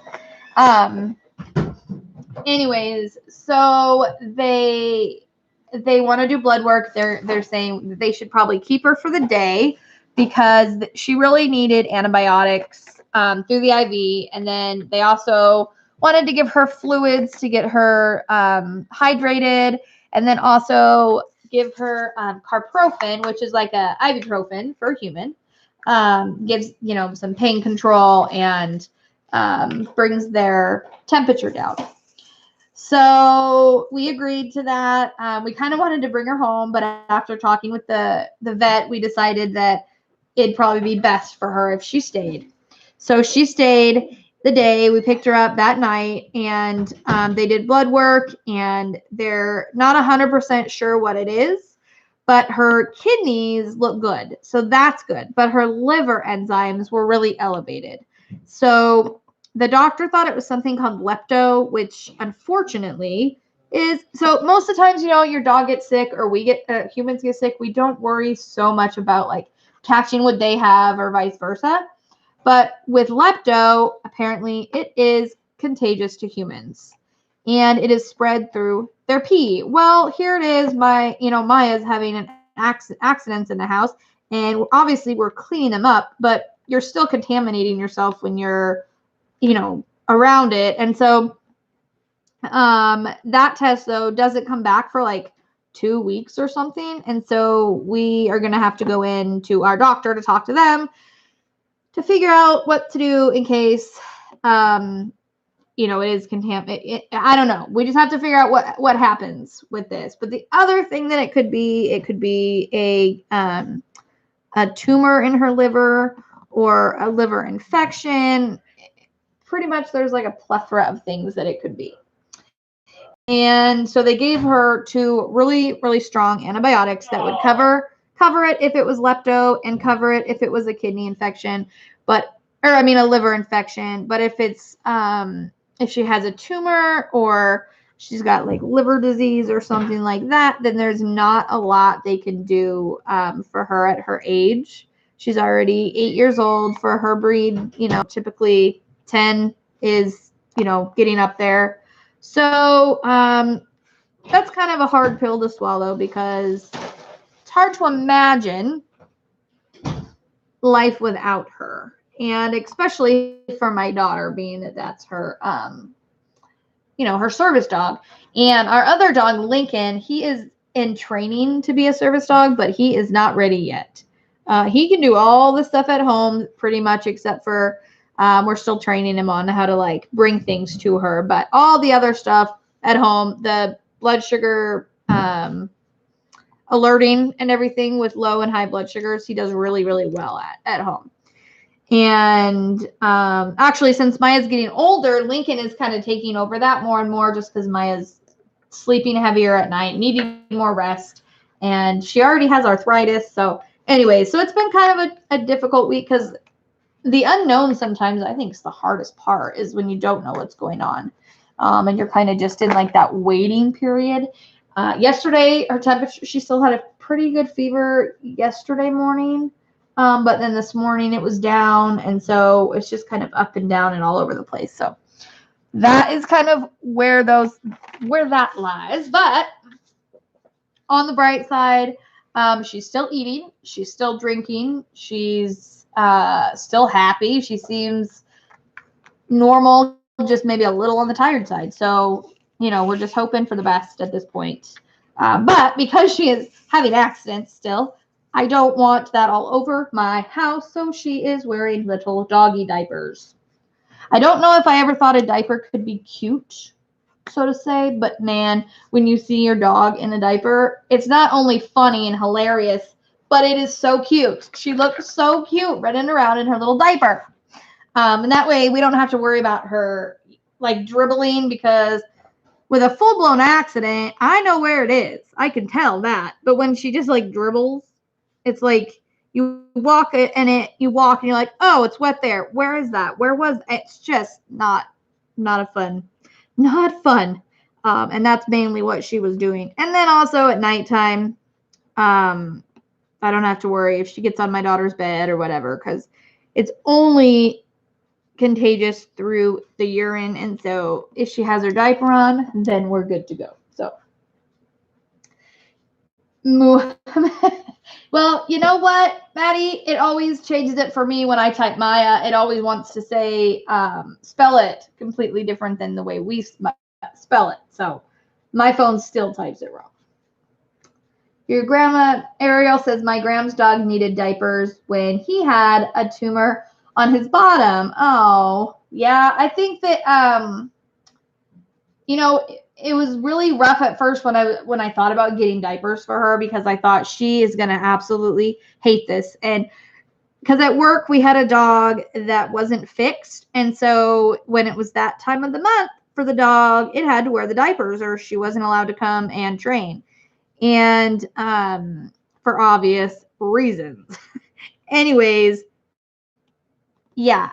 Anyways, so they want to do blood work. They're saying that they should probably keep her for the day because she really needed antibiotics through the IV. And then they also wanted to give her fluids to get her hydrated, and then also give her carprofen, which is like a ibuprofen for a human. Gives, some pain control and brings their temperature down. So we agreed to that. We kind of wanted to bring her home, but after talking with the vet, we decided that it'd probably be best for her if she stayed. So she stayed the day. We picked her up that night, and they did blood work, and they're not 100% sure what it is, but her kidneys look good. So that's good. But her liver enzymes were really elevated. So the doctor thought it was something called lepto, which unfortunately is, so most of the times, your dog gets sick or humans get sick, we don't worry so much about like catching what they have or vice versa. But with lepto, apparently it is contagious to humans. and it is spread through their pee. Well, here it is. Maya's having an accidents in the house, and obviously we're cleaning them up, but you're still contaminating yourself when you're, around it. And so that test though doesn't come back for like 2 weeks or something. And so we are going to have to go in to our doctor to talk to them to figure out what to do in case, it is contaminated. I don't know. We just have to figure out what happens with this. But the other thing that it could be a tumor in her liver or a liver infection. Pretty much there's like a plethora of things that it could be. And so they gave her 2 really, really strong antibiotics that would cover it if it was lepto and cover it if it was a kidney infection, a liver infection. But if it's if she has a tumor or she's got like liver disease or something like that, then there's not a lot they can do for her at her age. She's already 8 years old. For her breed, typically 10 is, getting up there. So that's kind of a hard pill to swallow because it's hard to imagine life without her. And especially for my daughter, being that that's her, her service dog. And our other dog, Lincoln, he is in training to be a service dog, but he is not ready yet. He can do all the stuff at home pretty much, except for we're still training him on how to like bring things to her. But all the other stuff at home, the blood sugar alerting and everything with low and high blood sugars, he does really, really well at home. And actually, since Maya's getting older, Lincoln is kind of taking over that more and more just because Maya's sleeping heavier at night, needing more rest. And she already has arthritis. So anyway, so it's been kind of a difficult week because the unknown sometimes I think is the hardest part is when you don't know what's going on. And you're kind of just in like that waiting period. Yesterday, her temperature, she still had a pretty good fever yesterday morning. But then this morning it was down. And so it's just kind of up and down and all over the place. So that is kind of where that lies. But on the bright side, she's still eating. She's still drinking. She's still happy. She seems normal, just maybe a little on the tired side. So, we're just hoping for the best at this point. But because she is having accidents still, I don't want that all over my house. So she is wearing little doggy diapers. I don't know if I ever thought a diaper could be cute, so to say, but man, when you see your dog in a diaper, it's not only funny and hilarious, but it is so cute. She looks so cute running around in her little diaper. And that way we don't have to worry about her like dribbling, because with a full-blown accident, I know where it is. I can tell that. But when she just like dribbles, it's like you walk and you're like, oh, it's wet there. Where is that? Where was it? It's just not fun. And that's mainly what she was doing. And then also at nighttime, I don't have to worry if she gets on my daughter's bed or whatever, because it's only contagious through the urine. And so if she has her diaper on, then we're good to go. So, well, you know what, Maddie? It always changes it for me when I type Maya. It always wants to say, spell it completely different than the way we spell it. So my phone still types it wrong. Your grandma, Ariel, says, my Gram's dog needed diapers when he had a tumor on his bottom. Oh, yeah. I think that, it was really rough at first when I thought about getting diapers for her, because I thought she is going to absolutely hate this. And because at work we had a dog that wasn't fixed. And so when it was that time of the month for the dog, it had to wear the diapers or she wasn't allowed to come and train. And for obvious reasons. Anyways, yeah,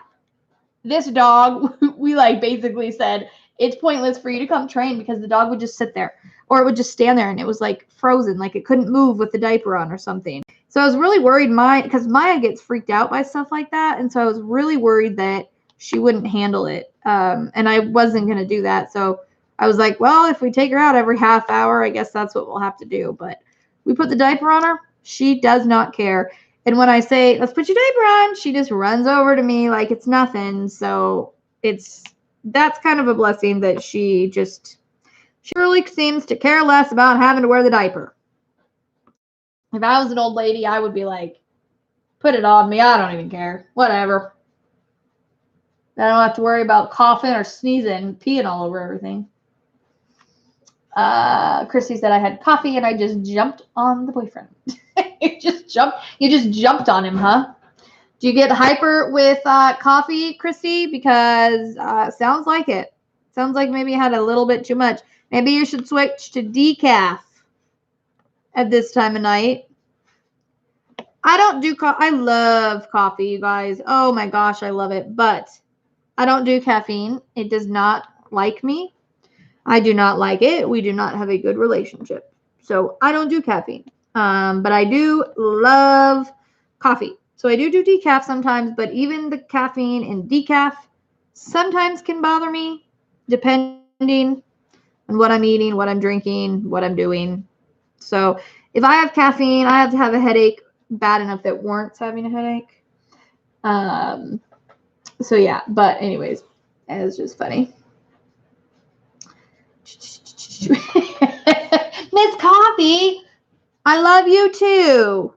this dog, we like basically said, it's pointless for you to come train, because the dog would just sit there, or it would just stand there and it was like frozen, like it couldn't move with the diaper on or something. So I was really worried because Maya gets freaked out by stuff like that. And so I was really worried that she wouldn't handle it. And I wasn't going to do that. So I was like, well, if we take her out every half hour, I guess that's what we'll have to do. But we put the diaper on her. She does not care. And when I say, let's put your diaper on, she just runs over to me like it's nothing. So that's kind of a blessing that she really seems to care less about having to wear the diaper. If I was an old lady, I would be like, put it on me. I don't even care. Whatever. I don't have to worry about coughing or sneezing, peeing all over everything. Christy said I had coffee and I just jumped on the boyfriend. You just jumped on him, huh? Do you get hyper with coffee, Christy? Because sounds like it. Sounds like maybe you had a little bit too much. Maybe you should switch to decaf at this time of night. I don't do I love coffee, you guys. Oh my gosh, I love it. But I don't do caffeine. It does not like me. I do not like it. We do not have a good relationship. So I don't do caffeine. But I do love coffee. So I do decaf sometimes, but even the caffeine in decaf sometimes can bother me depending on what I'm eating, what I'm drinking, what I'm doing. So if I have caffeine, I have to have a headache bad enough that warrants having a headache. So yeah, but anyways, it's just funny. Miss Coffee, I love you too.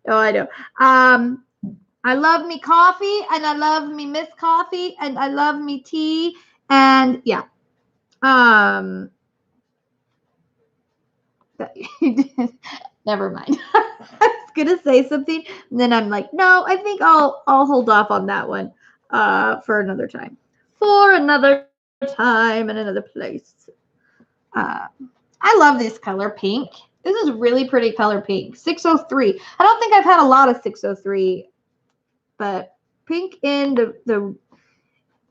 Oh, I know. I love me coffee, and I love me Miss Coffee, and I love me tea, and yeah. Never mind. I was gonna say something, and then I'm like, no, I think I'll hold off on that one for another time. For another time and another place. I love this color, pink. This is really pretty color, pink. 603. I don't think I've had a lot of 603, but pink in the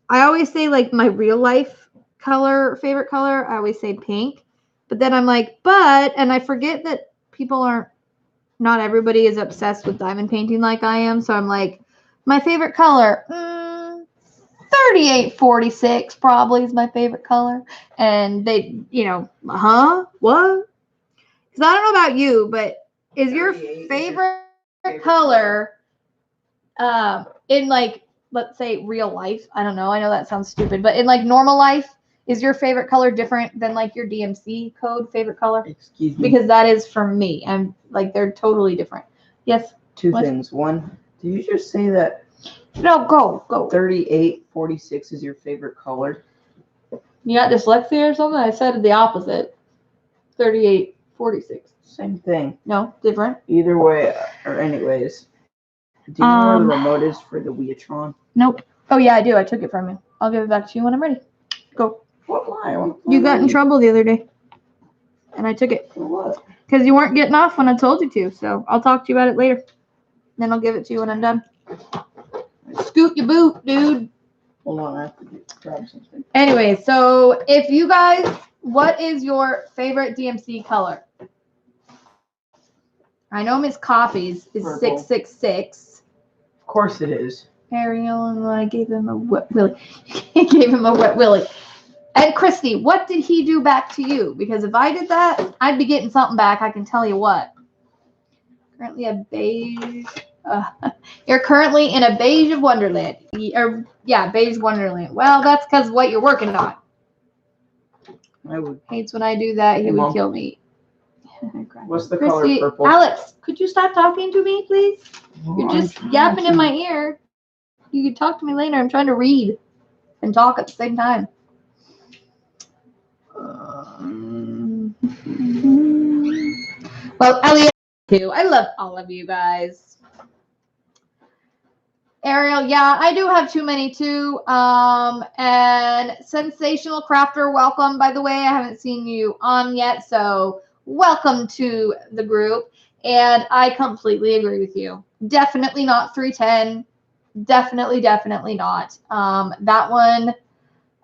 I always say like my real life color, favorite color, I always say pink. But then I'm like, and I forget that not everybody is obsessed with diamond painting like I am. So I'm like, my favorite color, 3846 probably is my favorite color. And they, what? Because I don't know about you, but is your favorite color in like, let's say real life? I don't know. I know that sounds stupid, but in like normal life, is your favorite color different than like your DMC code favorite color? Excuse me. Because that is for me. I'm like, they're totally different. Yes? Two things. One, did you just say that? No, go. 3846 is your favorite color? You got dyslexia or something? I said the opposite. 3846. Same thing. No, different. Either way, or anyways. Do you know where the remote is for the Weatron? Nope. Oh yeah, I do. I took it from you. I'll give it back to you when I'm ready. Go. What lie? You got in trouble the other day, and I took it. For what? Because you weren't getting off when I told you to. So I'll talk to you about it later. Then I'll give it to you when I'm done. Scoot your boot, dude. Hold on, I have to grab something. Anyway, so if you guys, what is your favorite DMC color? I know Miss Coffee's is Purple. 666. Of course it is. Ariel, and I gave him a wet willy. He gave him a wet willy. And Christy, what did he do back to you? Because if I did that, I'd be getting something back. I can tell you what. Currently a beige. You're currently in a beige of Wonderland. Beige Wonderland. Well, that's because what you're working on. I would. Hates when I do that. He would kill me. What's the Christy, color purple? Alex, could you stop talking to me, please? You're just yapping in my ear. You can talk to me later. I'm trying to read and talk at the same time. Well, Elliot, too. I love all of you guys. Ariel, yeah, I do have too many too. And Sensational Crafter, welcome. By the way, I haven't seen you on yet, so welcome to the group. And I completely agree with you. Definitely not 310. Definitely not. That one.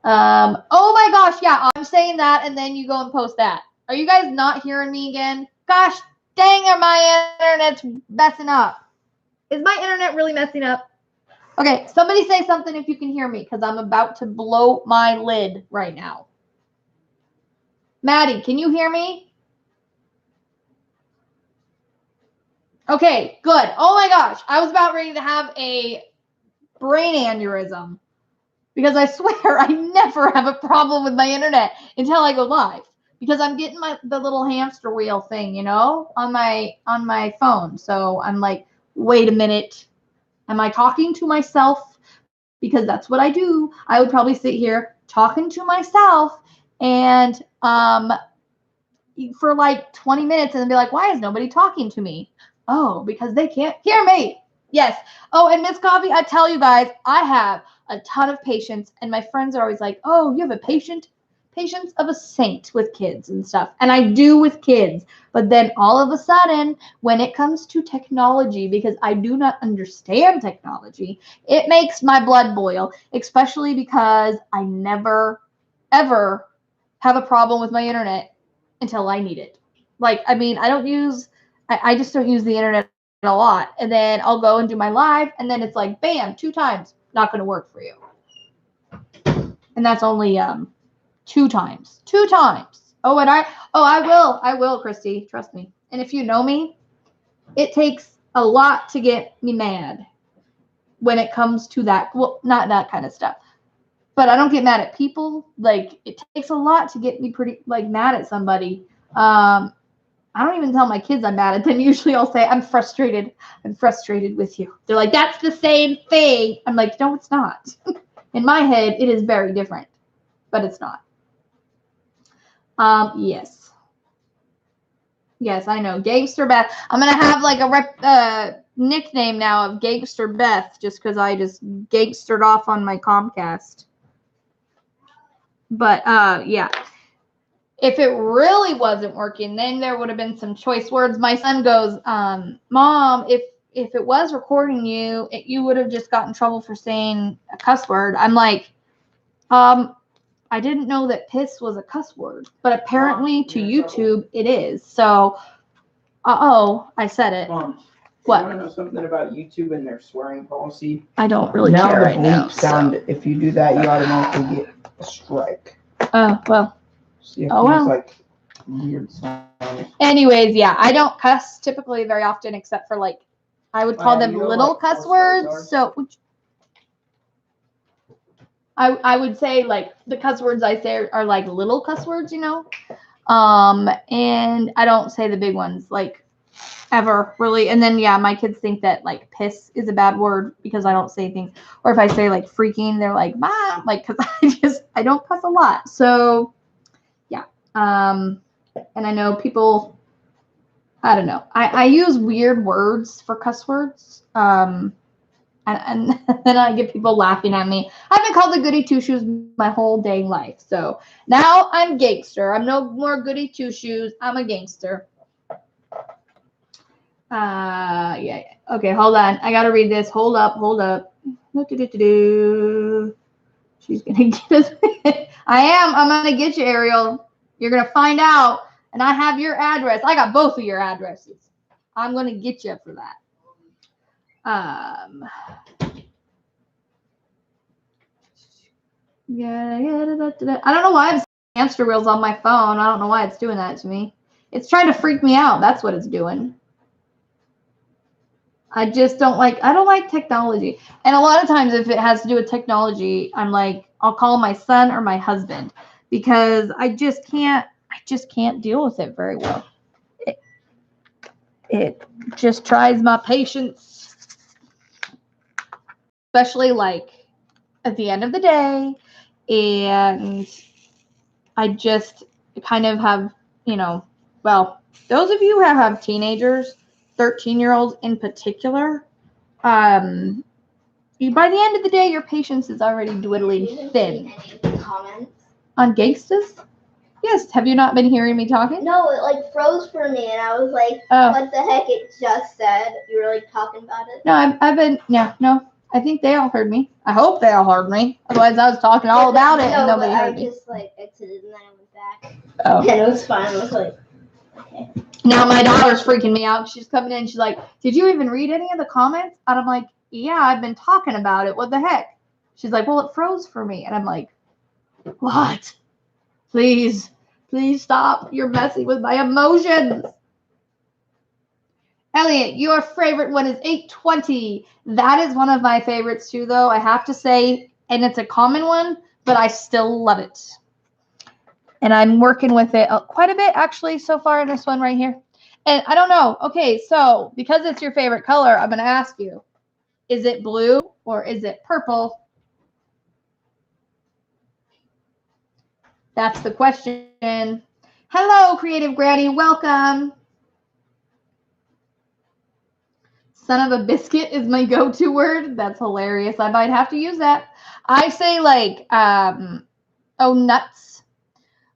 Oh my gosh, yeah, I'm saying that, and then you go and post that. Are you guys not hearing me again? Gosh dang it, my internet's messing up. Is my internet really messing up? Okay, somebody say something if you can hear me, because I'm about to blow my lid right now. Maddie, can you hear me? Okay, good. Oh my gosh. I was about ready to have a brain aneurysm because I swear I never have a problem with my internet until I go live because I'm getting the little hamster wheel thing, you know, on my phone. So I'm like, wait a minute. Am I talking to myself? Because that's what I do. I would probably sit here talking to myself and for like 20 minutes and then be like, why is nobody talking to me? Oh, because they can't hear me. Yes. Oh, and Miss Coffee, I tell you guys, I have a ton of patience, and my friends are always like, oh, you have a patience of a saint with kids and stuff. And I do with kids. But then all of a sudden, when it comes to technology, because I do not understand technology, it makes my blood boil, especially because I never, ever have a problem with my internet until I need it. Like, I mean, I just don't use the internet a lot. And then I'll go and do my live, and then it's like, bam, 2 times, not going to work for you. And that's only 2 times. 2 times. Oh, and I will, Christy, trust me. And if you know me, it takes a lot to get me mad when it comes to that. Well, not that kind of stuff. But I don't get mad at people. Like, it takes a lot to get me pretty, like, mad at somebody. I don't even tell my kids I'm mad at them. Usually I'll say, I'm frustrated. I'm frustrated with you. They're like, that's the same thing. I'm like, no, it's not. In my head, it is very different, but it's not. Yes. Yes, I know. Gangster Beth. I'm going to have like a nickname now of Gangster Beth just because I just gangstered off on my Comcast. But, yeah. If it really wasn't working, then there would have been some choice words. My son goes, Mom, if it was recording you, you would have just gotten in trouble for saying a cuss word. I'm like, I didn't know that piss was a cuss word, but apparently to YouTube it is. So, I said it. Mom, what? You want to know something about YouTube and their swearing policy? I don't really now care the right now. bleep sound, if you do that, you automatically get a strike. Oh, well. See if well. Like weird sound. Anyways, yeah, I don't cuss typically very often except for like, I would call them little cuss words. So, I would say like the cuss words I say are like little cuss words, you know? And I don't say the big ones like ever really. And then, yeah, my kids think that like piss is a bad word because I don't say things. Or if I say like freaking, they're like, Mom, like, cause I don't cuss a lot. So yeah. And I know people, I don't know. I use weird words for cuss words. And then I get people laughing at me. I've been called the goody two shoes my whole dang life. So now I'm gangster. I'm no more goody two shoes. I'm a gangster. Yeah. Okay, hold on. I gotta read this. Hold up. She's gonna get us. I am. I'm gonna get you, Ariel. You're gonna find out. And I have your address. I got both of your addresses. I'm gonna get you for that. Yeah. I don't know why I'm hamster wheels on my phone. I don't know why it's doing that to me. It's trying to freak me out. That's what it's doing. I don't like technology. And a lot of times if it has to do with technology, I'm like, I'll call my son or my husband because I just can't deal with it very well. It just tries my patience, especially like at the end of the day. And I just kind of have, well, those of you who have teenagers, 13-year-olds in particular, by the end of the day, your patience is already dwindling thin. Comments on Gangstas? Yes. Have you not been hearing me talking? No, it like froze for me, and I was like, "What the heck?" It just said you were like talking about it. No, I've been. No. I think they all heard me. I hope they all heard me. Otherwise, I was talking all about it and nobody heard me. I just like exited and then I went back. Oh. And it was fine. I was like, okay. Now my daughter's freaking me out. She's coming in. She's like, "Did you even read any of the comments?" And I'm like, "Yeah, I've been talking about it. What the heck?" She's like, "Well, it froze for me." And I'm like, "What? Please Please stop. You're messing with my emotions. Elliot, your favorite one is 820. That is one of my favorites too, though, I have to say. And it's a common one, but I still love it. And I'm working with it quite a bit, actually, so far in this one right here. And I don't know. Okay, so because it's your favorite color, I'm going to ask you, is it blue or is it purple? That's the question. Hello, Creative Granny. Welcome. Son of a biscuit is my go-to word. That's hilarious. I might have to use that. I say like, oh, nuts.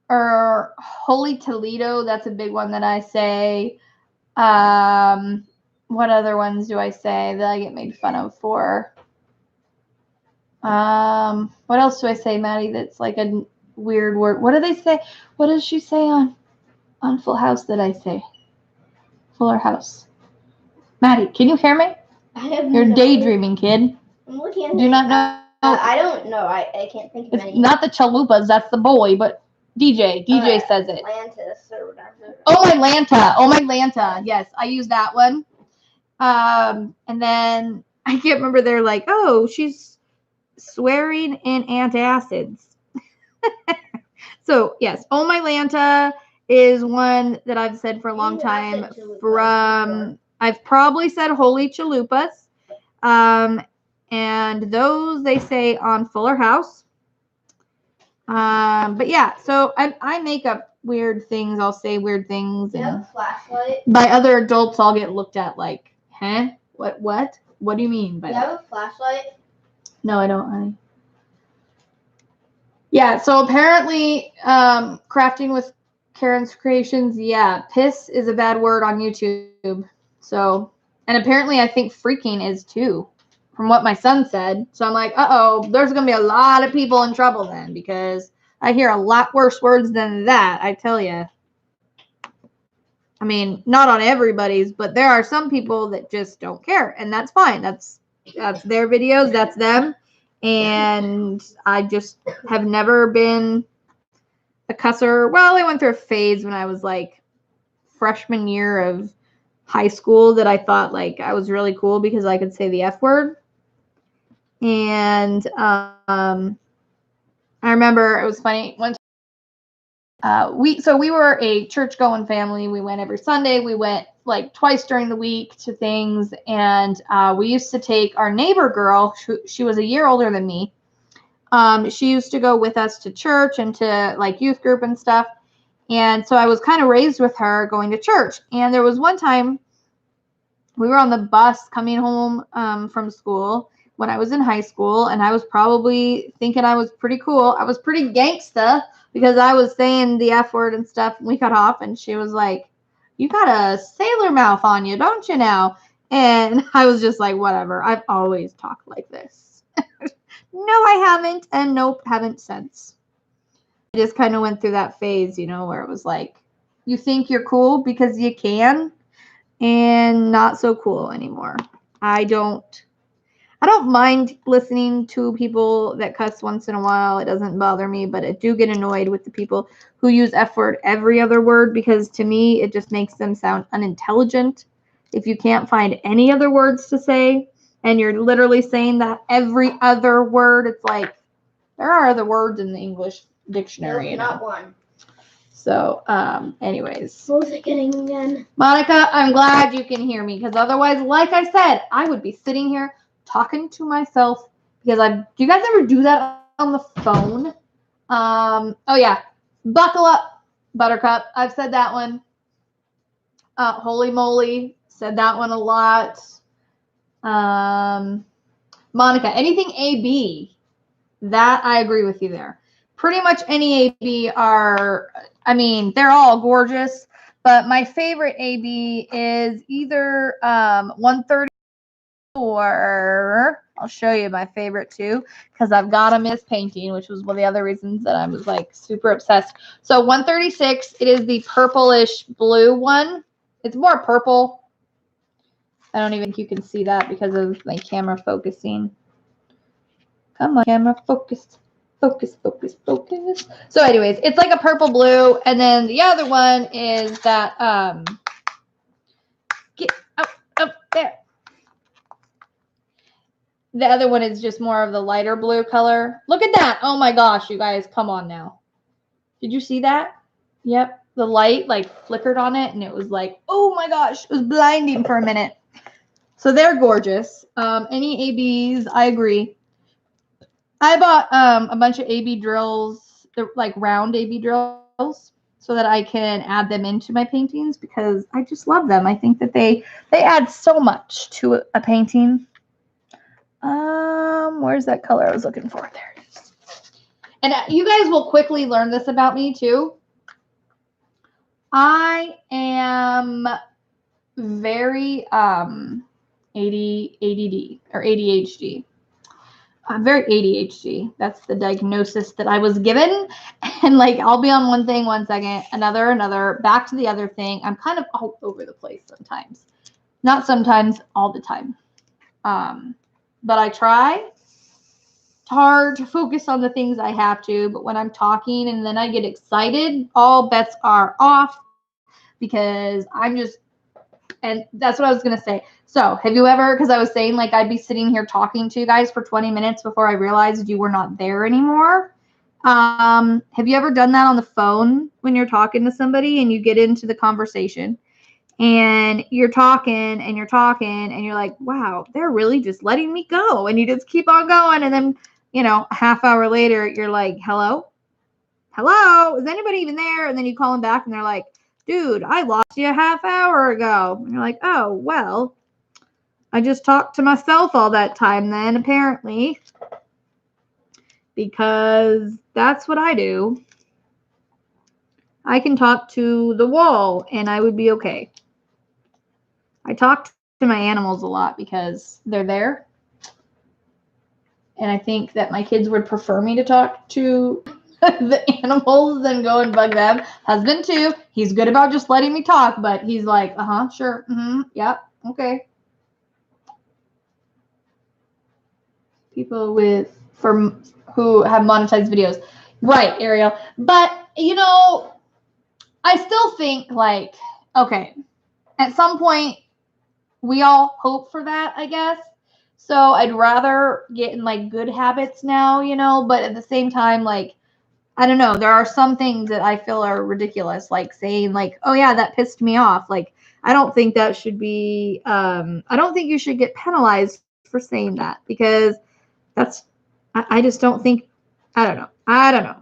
Or Holy Toledo. That's a big one that I say. What other ones do I say that I get made fun of for? What else do I say, Maddie, that's like a weird word? What do they say? What does she say on Full House that I say? Fuller House. Maddie, can you hear me? You're daydreaming, kid. I'm looking at Do you not know? I don't know. I can't think of any. It's not the chalupas. That's the boy, but DJ says it. Atlantis or whatever. Oh, my Lanta. Yes, I use that one. And then I can't remember. They're like, oh, she's swearing in antacids. So yes, oh my Lanta is one that I've said for a long time. I've probably said Holy Chalupas. And those they say on Fuller House. But yeah, so I make up weird things. I'll say weird things. You have a flashlight? By other adults, I'll get looked at like, huh? What? What do you mean by that? You have a flashlight? No, I don't, honey. Yeah, so apparently, crafting with Karen's Creations, yeah, piss is a bad word on YouTube. So, and apparently I think freaking is too, from what my son said. So I'm like, uh-oh, there's going to be a lot of people in trouble then, because I hear a lot worse words than that, I tell you. I mean, not on everybody's, but there are some people that just don't care, and that's fine. That's their videos, that's them. And I just have never been a cusser. Well, I went through a phase when I was like freshman year of high school that I thought like I was really cool because I could say the F word. And I remember it was funny. One time, we were a church-going family. We went every Sunday. We went like twice during the week to things, and we used to take our neighbor girl. She was a year older than me. She used to go with us to church and to like youth group and stuff. And so I was kind of raised with her going to church. And there was one time we were on the bus coming home from school when I was in high school, and I was probably thinking I was pretty cool. I was pretty gangsta because I was saying the F word and stuff. And we got off, and she was like, you got a sailor mouth on you, don't you now? And I was just like, whatever. I've always talked like this. No, I haven't. And nope, haven't since. I just kind of went through that phase, you know, where it was like, you think you're cool because you can, and not so cool anymore. I don't mind listening to people that cuss once in a while. It doesn't bother me, but I do get annoyed with the people who use F word every other word, because to me, it just makes them sound unintelligent. If you can't find any other words to say, and you're literally saying that every other word, it's like, there are other words in the English dictionary. Nope, not one. So, anyways. What was I getting again? Monica, I'm glad you can hear me, because otherwise, like I said, I would be sitting here talking to myself, because do you guys ever do that on the phone? Oh yeah, buckle up, Buttercup. I've said that one. Holy moly, said that one a lot. Monica, anything AB, that I agree with you there. Pretty much any AB are, I mean, they're all gorgeous, but my favorite AB is either 130, or I'll show you my favorite too, because I've got them in this painting, which was one of the other reasons that I was like super obsessed. So 136, it is the purplish blue one. It's more purple. I don't even think you can see that because of my camera focusing. Come on, camera focus. Focus, focus, focus. So anyways, it's like a purple blue. And then the other one is that, get up there. The other one is just more of the lighter blue color. Look at that. Oh my gosh, you guys, come on now. Did you see that? Yep. The light like flickered on it and it was like, oh my gosh, it was blinding for a minute. So they're gorgeous. Any ABs, I agree. I bought a bunch of AB drills, they're like round AB drills, so that I can add them into my paintings because I just love them. I think that they add so much to a painting. Where's that color I was looking for? There it is. And you guys will quickly learn this about me too. I am very ADD or ADHD. I'm very ADHD. That's the diagnosis that I was given. And like, I'll be on one thing 1 second, another, back to the other thing. I'm kind of all over the place sometimes. Not sometimes, all the time. But I try hard to focus on the things I have to. But when I'm talking and then I get excited, all bets are off because I'm just, and that's what I was going to say. So have you ever, because I was saying like I'd be sitting here talking to you guys for 20 minutes before I realized you were not there anymore. Have you ever done that on the phone when you're talking to somebody and you get into the conversation and you're talking and you're like, wow, they're really just letting me go. And you just keep on going. And then, you know, a half hour later, you're like, hello, is anybody even there? And then you call them back and they're like, dude, I lost you a half hour ago. And you're like, oh, well, I just talked to myself all that time then, apparently, because that's what I do. I can talk to the wall and I would be okay. I talk to my animals a lot because they're there. And I think that my kids would prefer me to talk to the animals than go and bug them. Husband too. He's good about just letting me talk, but he's like, sure, yeah, okay. People who have monetized videos, right, Ariel? But you know, I still think like, okay, at some point we all hope for that, I guess. So I'd rather get in like good habits now, you know, but at the same time, like, I don't know, there are some things that I feel are ridiculous, like saying like, oh yeah, that pissed me off. Like, I don't think that should be, I don't think you should get penalized for saying that because I just don't think, I don't know.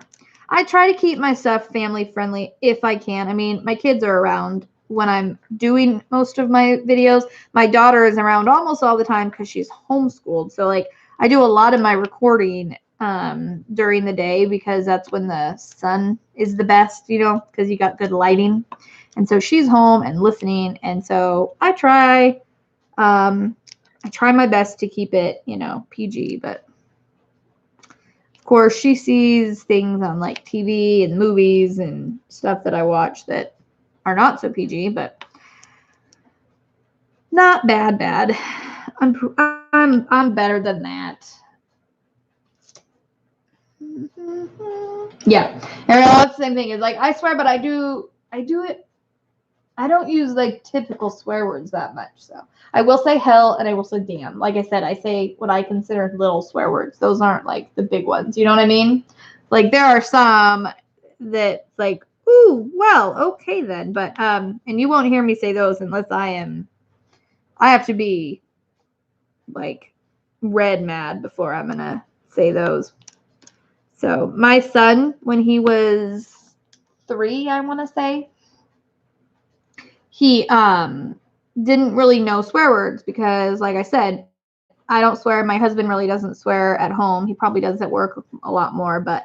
I try to keep my stuff family friendly if I can. I mean, my kids are around when I'm doing most of my videos. My daughter is around almost all the time because she's homeschooled. So like I do a lot of my recording during the day because that's when the sun is the best, you know, because you got good lighting. And so she's home and listening. And so I try my best to keep it, you know, PG, but of course she sees things on like TV and movies and stuff that I watch that are not so PG, but not bad. I'm better than that. Yeah, Ariel, that's the same thing. It's like I swear, but I do it. I don't use like typical swear words that much. So I will say hell and I will say damn. Like I said, I say what I consider little swear words. Those aren't like the big ones. You know what I mean? Like there are some that like, ooh, well, okay then. But and you won't hear me say those unless I have to be like red mad before I'm gonna say those. So my son, when he was 3, I want to say, he didn't really know swear words because, like I said, I don't swear. My husband really doesn't swear at home. He probably does at work a lot more, but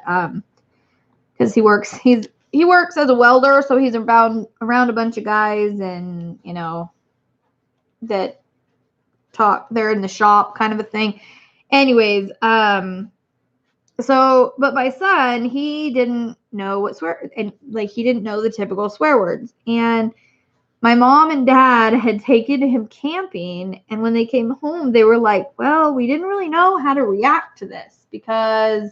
because he works as a welder, so he's around a bunch of guys, and you know that talk. They're in the shop, kind of a thing. Anyways, so, but my son, he didn't know what he didn't know the typical swear words. And my mom and dad had taken him camping. And when they came home, they were like, well, we didn't really know how to react to this because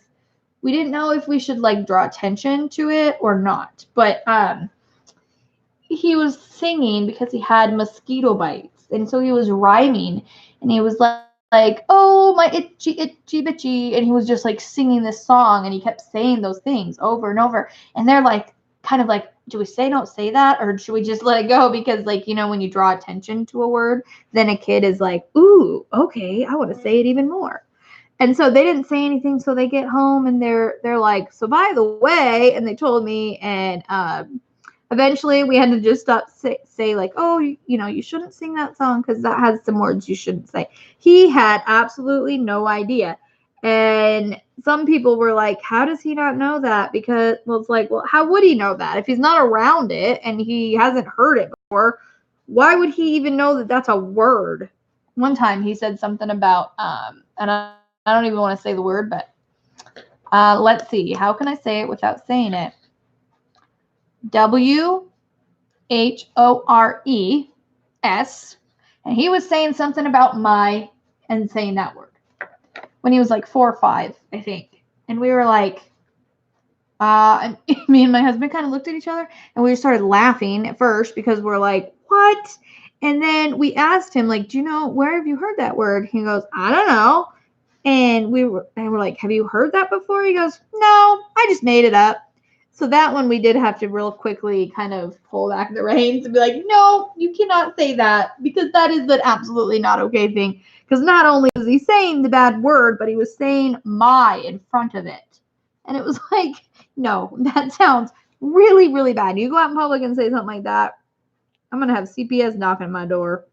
we didn't know if we should like draw attention to it or not. But he was singing because he had mosquito bites, and so he was rhyming, and he was like, oh, my itchy itchy bitchy, and he was just like singing this song, and he kept saying those things over and over, and they're like kind of like, do we don't say that, or should we just let it go? Because like, you know, when you draw attention to a word, then a kid is like, ooh, okay, I want to say it even more. And so they didn't say anything. So they get home and they're like, so by the way, and they told me, and eventually we had to just stop say like, oh, you know, you shouldn't sing that song because that has some words you shouldn't say. He had absolutely no idea. And some people were like, how does he not know that? Because, well, it's like, well, how would he know that? If he's not around it and he hasn't heard it before, why would he even know that that's a word? One time he said something about, and I don't even want to say the word, but let's see. How can I say it without saying it? WHORES. And he was saying something about my and saying that word when he was like 4 or 5, I think. And we were like, and me and my husband kind of looked at each other and we started laughing at first because we're like, what? And then we asked him, like, do you know, where have you heard that word? He goes, I don't know. And we're like, have you heard that before? He goes, no, I just made it up. So that one we did have to real quickly kind of pull back the reins and be like, no, you cannot say that, because that is an absolutely not okay thing. Because not only was he saying the bad word, but he was saying my in front of it. And it was like, no, that sounds really, really bad. You go out in public and say something like that, I'm going to have CPS knocking at my door.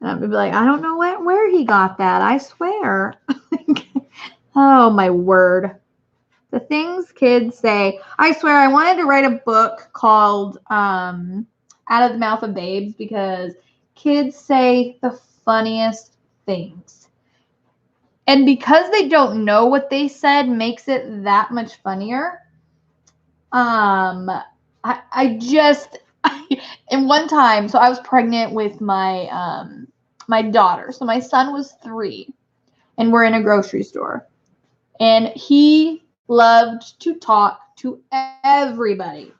And I'm going to be like, I don't know where he got that. I swear. Oh, my word. The things kids say. I swear, I wanted to write a book called Out of the Mouth of Babes, because kids say the funniest things. And because they don't know what they said makes it that much funnier. I just, and one time, so I was pregnant with my my daughter. So my son was 3, and we're in a grocery store. And he loved to talk to everybody.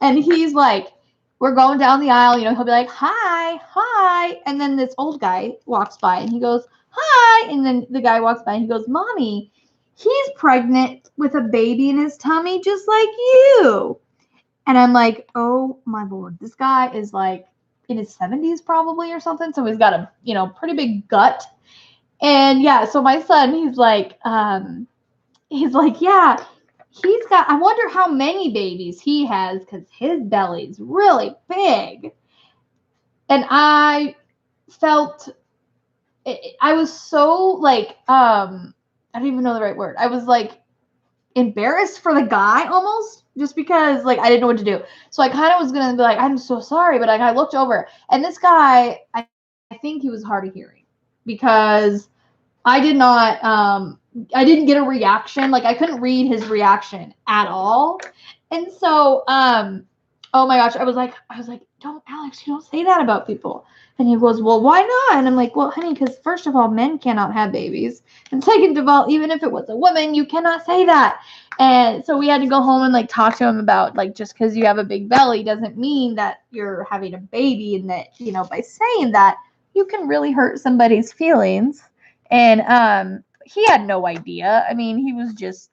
And he's like, we're going down the aisle, you know, he'll be like, hi, hi. And then this old guy walks by and he goes, hi. And then the guy walks by and he goes, Mommy, he's pregnant with a baby in his tummy just like you. And I'm like, oh my Lord, this guy is like in his 70s probably or something. So he's got a, you know, pretty big gut. And yeah, so my son, he's like, yeah, he's got, I wonder how many babies he has because his belly's really big. And I felt, I was so like, I don't even know the right word. I was like embarrassed for the guy almost, just because like I didn't know what to do. So I kind of was going to be like, I'm so sorry. But I looked over and this guy, I think he was hard of hearing because I did not, I didn't get a reaction. Like I couldn't read his reaction at all. And so, oh my gosh, I was like, don't, Alex, you don't say that about people. And he goes, well, why not? And I'm like, well, honey, because first of all, men cannot have babies. And second of all, even if it was a woman, you cannot say that. And so we had to go home and like talk to him about like, just because you have a big belly doesn't mean that you're having a baby, and that, you know, by saying that you can really hurt somebody's feelings. And he had no idea. I mean, he was just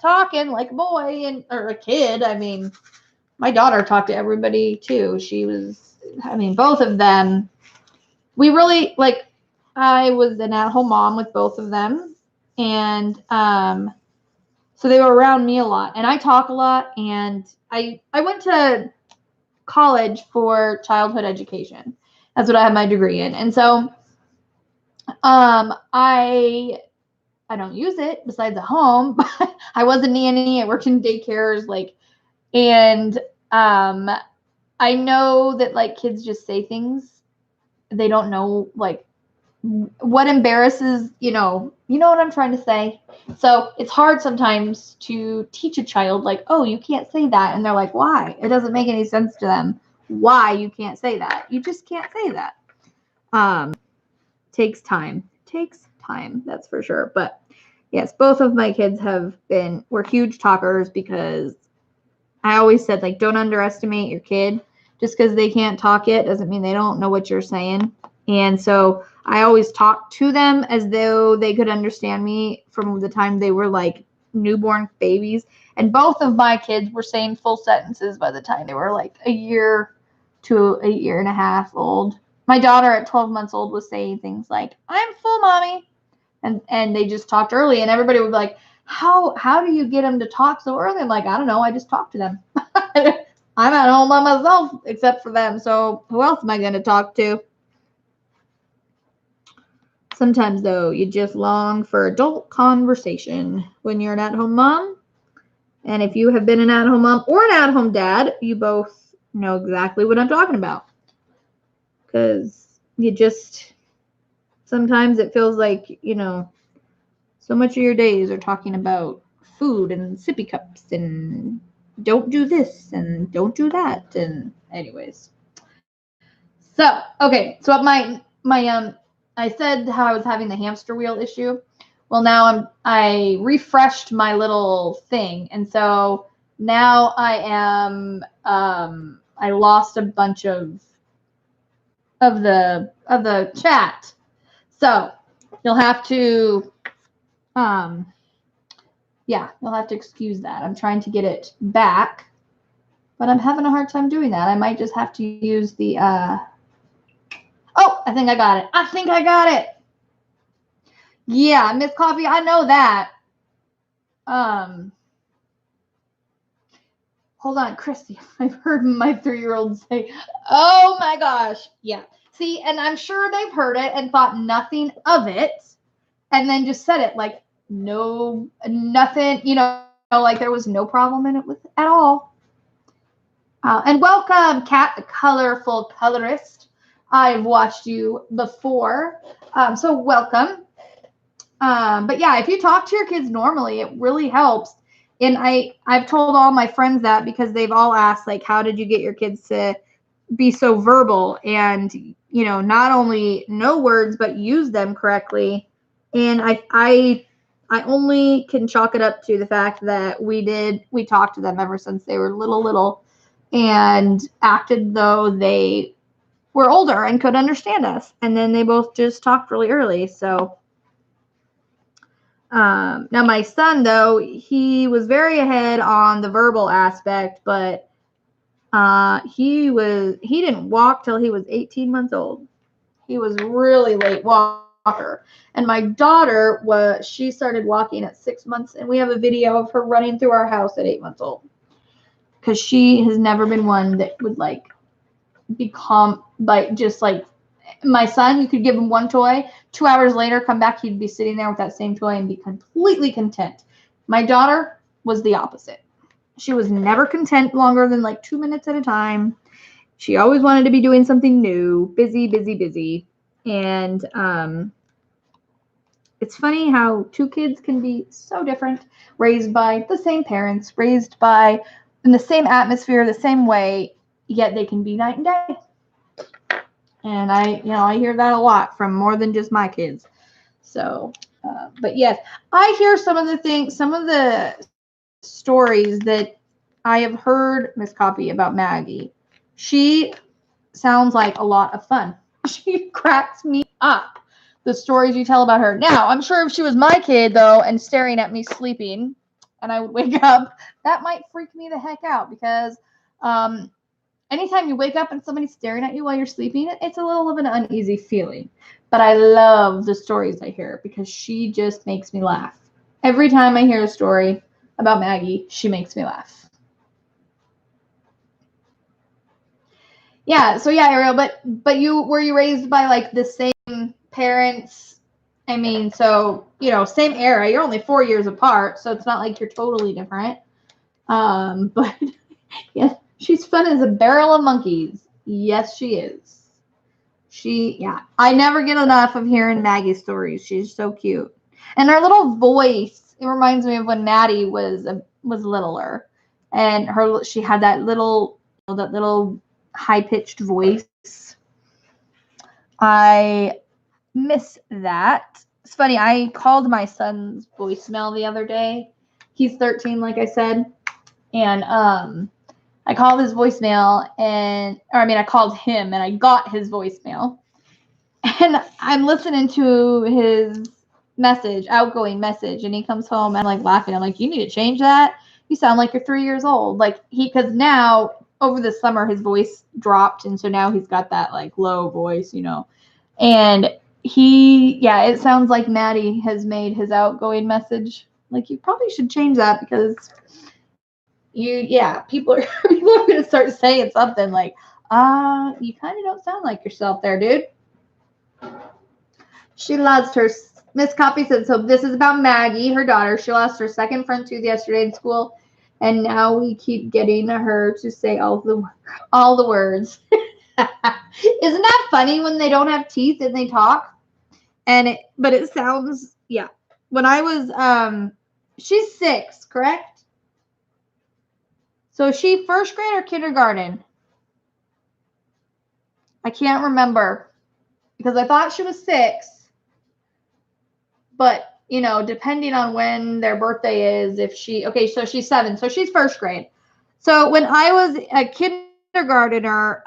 talking like a boy or a kid. I mean, my daughter talked to everybody too. She was, I mean, both of them. We really like. I was an at-home mom with both of them, and so they were around me a lot. And I talk a lot. And I went to college for childhood education. That's what I have my degree in. And so I don't use it besides at home, but I was a nanny. I worked in daycares, like, and I know that like kids just say things they don't know, like what embarrasses, you know what I'm trying to say. So it's hard sometimes to teach a child like, oh, you can't say that, and they're like, why? It doesn't make any sense to them why you can't say that. You just can't say that. Takes time, that's for sure. But yes, both of my kids were huge talkers because I always said, like, don't underestimate your kid. Just because they can't talk yet doesn't mean they don't know what you're saying. And so I always talked to them as though they could understand me from the time they were like newborn babies. And both of my kids were saying full sentences by the time they were like a year to a year and a half old. My daughter at 12 months old was saying things like, I'm full, mommy. And they just talked early, and everybody would be like, how do you get them to talk so early? I'm like, I don't know. I just talk to them. I'm at home by myself except for them. So who else am I going to talk to? Sometimes, though, you just long for adult conversation when you're an at-home mom. And if you have been an at-home mom or an at-home dad, you both know exactly what I'm talking about. Because sometimes it feels like, so much of your days are talking about food and sippy cups and don't do this and don't do that. And anyways. So, okay. So I said how I was having the hamster wheel issue. Well, now I refreshed my little thing. And so now I am, I lost a bunch of the chat. So you'll have to, you'll have to excuse that. I'm trying to get it back, but I'm having a hard time doing that. I might just have to use the, I think I got it. Yeah, Miss Coffee, I know that. Hold on, Christy. I've heard my 3-year-old say, oh my gosh. Yeah. See, and I'm sure they've heard it and thought nothing of it and then just said it like, no, nothing, like there was no problem in it at all. And welcome, Kat, the colorful colorist. I've watched you before, so welcome. But yeah, if you talk to your kids normally, it really helps. And I've told all my friends that because they've all asked, like, how did you get your kids to be so verbal and, not only know words, but use them correctly. And I only can chalk it up to the fact that we talked to them ever since they were little and acted though they were older and could understand us. And then they both just talked really early. So now my son, though, he was very ahead on the verbal aspect, but he didn't walk till he was 18 months old. He was really late walker. And my daughter she started walking at 6 months, and we have a video of her running through our house at 8 months old. Because she has never been one that would become my son, you could give him one toy, 2 hours later, come back, he'd be sitting there with that same toy and be completely content. My daughter was the opposite. She was never content longer than 2 minutes at a time. She always wanted to be doing something new, busy. And it's funny how 2 kids can be so different, raised by the same parents, raised in the same atmosphere, the same way, yet they can be night and day. And I hear that a lot from more than just my kids. So, but yes, I hear some of the stories that I have heard, Miss Copy, about Maggie. She sounds like a lot of fun. She cracks me up, the stories you tell about her. Now, I'm sure if she was my kid, though, and staring at me sleeping, and I would wake up, that might freak me the heck out because anytime you wake up and somebody's staring at you while you're sleeping, it's a little of an uneasy feeling. But I love the stories I hear because she just makes me laugh. Every time I hear a story about Maggie, she makes me laugh. Yeah, so yeah, Ariel, but were you raised by the same parents? I mean, so, same era. You're only 4 years apart, so it's not like you're totally different. But yeah, she's fun as a barrel of monkeys. Yes, she is. I never get enough of hearing Maggie's stories. She's so cute. And her little voice, it reminds me of when Maddie was littler. And she had that little high-pitched voice. I miss that. It's funny. I called my son's voicemail the other day. He's 13, like I said. And I called his voicemail I called him and I got his voicemail. And I'm listening to his outgoing message, and he comes home and I'm like laughing. I'm like, you need to change that. You sound like you're 3 years old. Like because now over the summer his voice dropped, and so now he's got that like low voice, And it sounds like Maddie has made his outgoing message. Like you probably should change that because people are gonna start saying something like, you kind of don't sound like yourself there, dude. She lost her, Miss Coffee said, so this is about Maggie, her daughter. She lost her second front tooth yesterday in school, and now we keep getting her to say all the words. Isn't that funny when they don't have teeth and they talk? But it sounds, yeah. When I was, she's 6, correct? So is she first grade or kindergarten? I can't remember because I thought she was 6. But, depending on when their birthday is, so she's 7. So she's first grade. So when I was a kindergartner,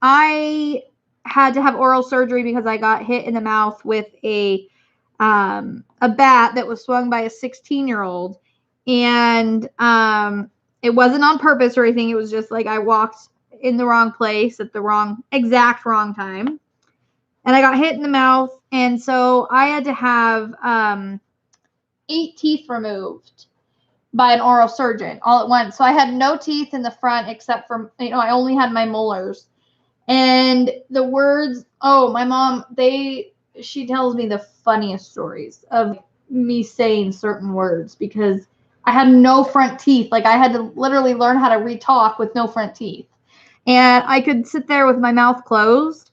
I had to have oral surgery because I got hit in the mouth with a bat that was swung by a 16-year-old. And it wasn't on purpose or anything. It was just like I walked in the wrong place at the exact wrong time. And I got hit in the mouth. And so I had to have 8 teeth removed by an oral surgeon all at once. So I had no teeth in the front except for, I only had my molars. And the words, my mom, she tells me the funniest stories of me saying certain words because I had no front teeth. Like I had to literally learn how to re-talk with no front teeth. And I could sit there with my mouth closed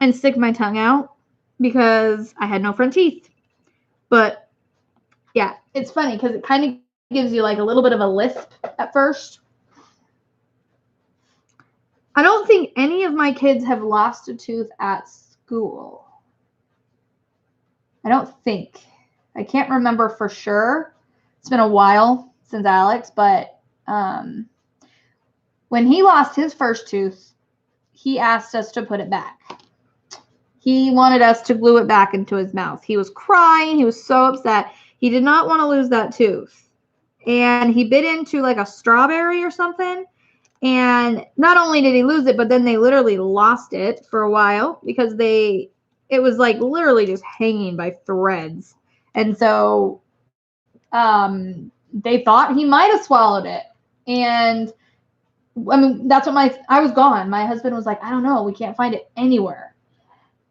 and stick my tongue out because I had no front teeth. But yeah, it's funny because it kind of gives you like a little bit of a lisp at first. I don't think any of my kids have lost a tooth at school. I don't think. I can't remember for sure. It's been a while since Alex, but when he lost his first tooth, he asked us to put it back. He wanted us to glue it back into his mouth. He was crying. He was so upset. He did not want to lose that tooth. And he bit into like a strawberry or something. And not only did he lose it, but then they literally lost it for a while because it was like literally just hanging by threads. And so they thought he might have swallowed it. And I mean, that's what I was gone. My husband was like, I don't know. We can't find it anywhere.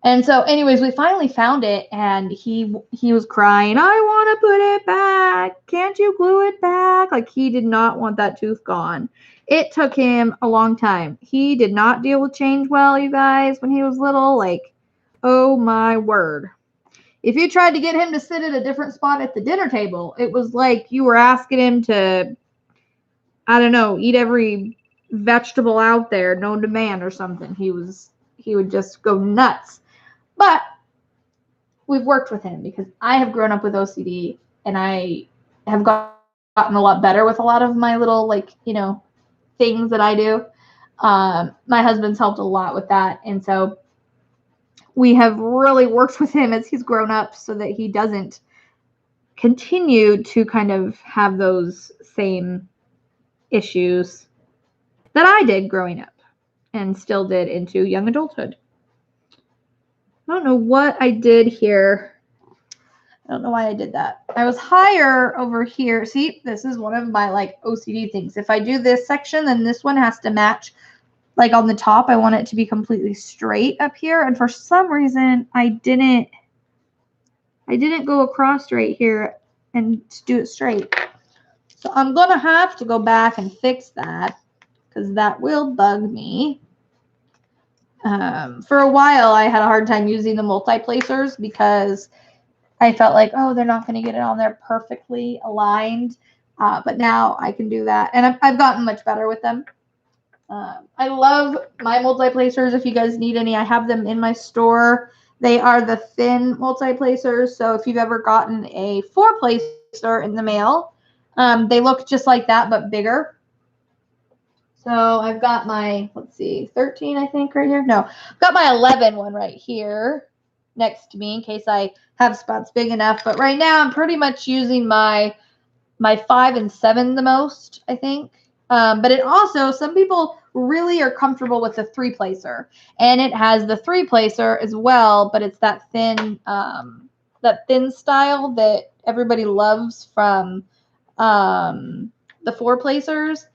And so anyways, we finally found it and he was crying, I want to put it back. Can't you glue it back? Like he did not want that tooth gone. It took him a long time. He did not deal with change well, you guys, when he was little. Like, oh my word. If you tried to get him to sit at a different spot at the dinner table, it was like you were asking him to, I don't know, eat every vegetable out there known to man or something. He would just go nuts. But we've worked with him because I have grown up with OCD and I have gotten a lot better with a lot of my little, things that I do. My husband's helped a lot with that. And so we have really worked with him as he's grown up so that he doesn't continue to kind of have those same issues that I did growing up and still did into young adulthood. I don't know what I did here. I don't know why I did that. I was higher over here. See, this is one of my OCD things. If I do this section, then this one has to match on the top. I want it to be completely straight up here. And for some reason, I didn't go across right here and do it straight. So I'm going to have to go back and fix that because that will bug me. For a while, I had a hard time using the multi-placers because I felt like, they're not going to get it on there perfectly aligned. But now I can do that. And I've gotten much better with them. I love my multi-placers. If you guys need any, I have them in my store. They are the thin multi-placers. So if you've ever gotten a 4-placer in the mail, they look just like that, but bigger. So I've got my, let's see, 13, I think, right here. No, I've got my 11 one right here next to me in case I have spots big enough. But right now I'm pretty much using my 5 and 7 the most, I think. But it also, some people really are comfortable with the 3-placer, and it has the 3-placer as well, but it's that thin style that everybody loves from the 4-placers.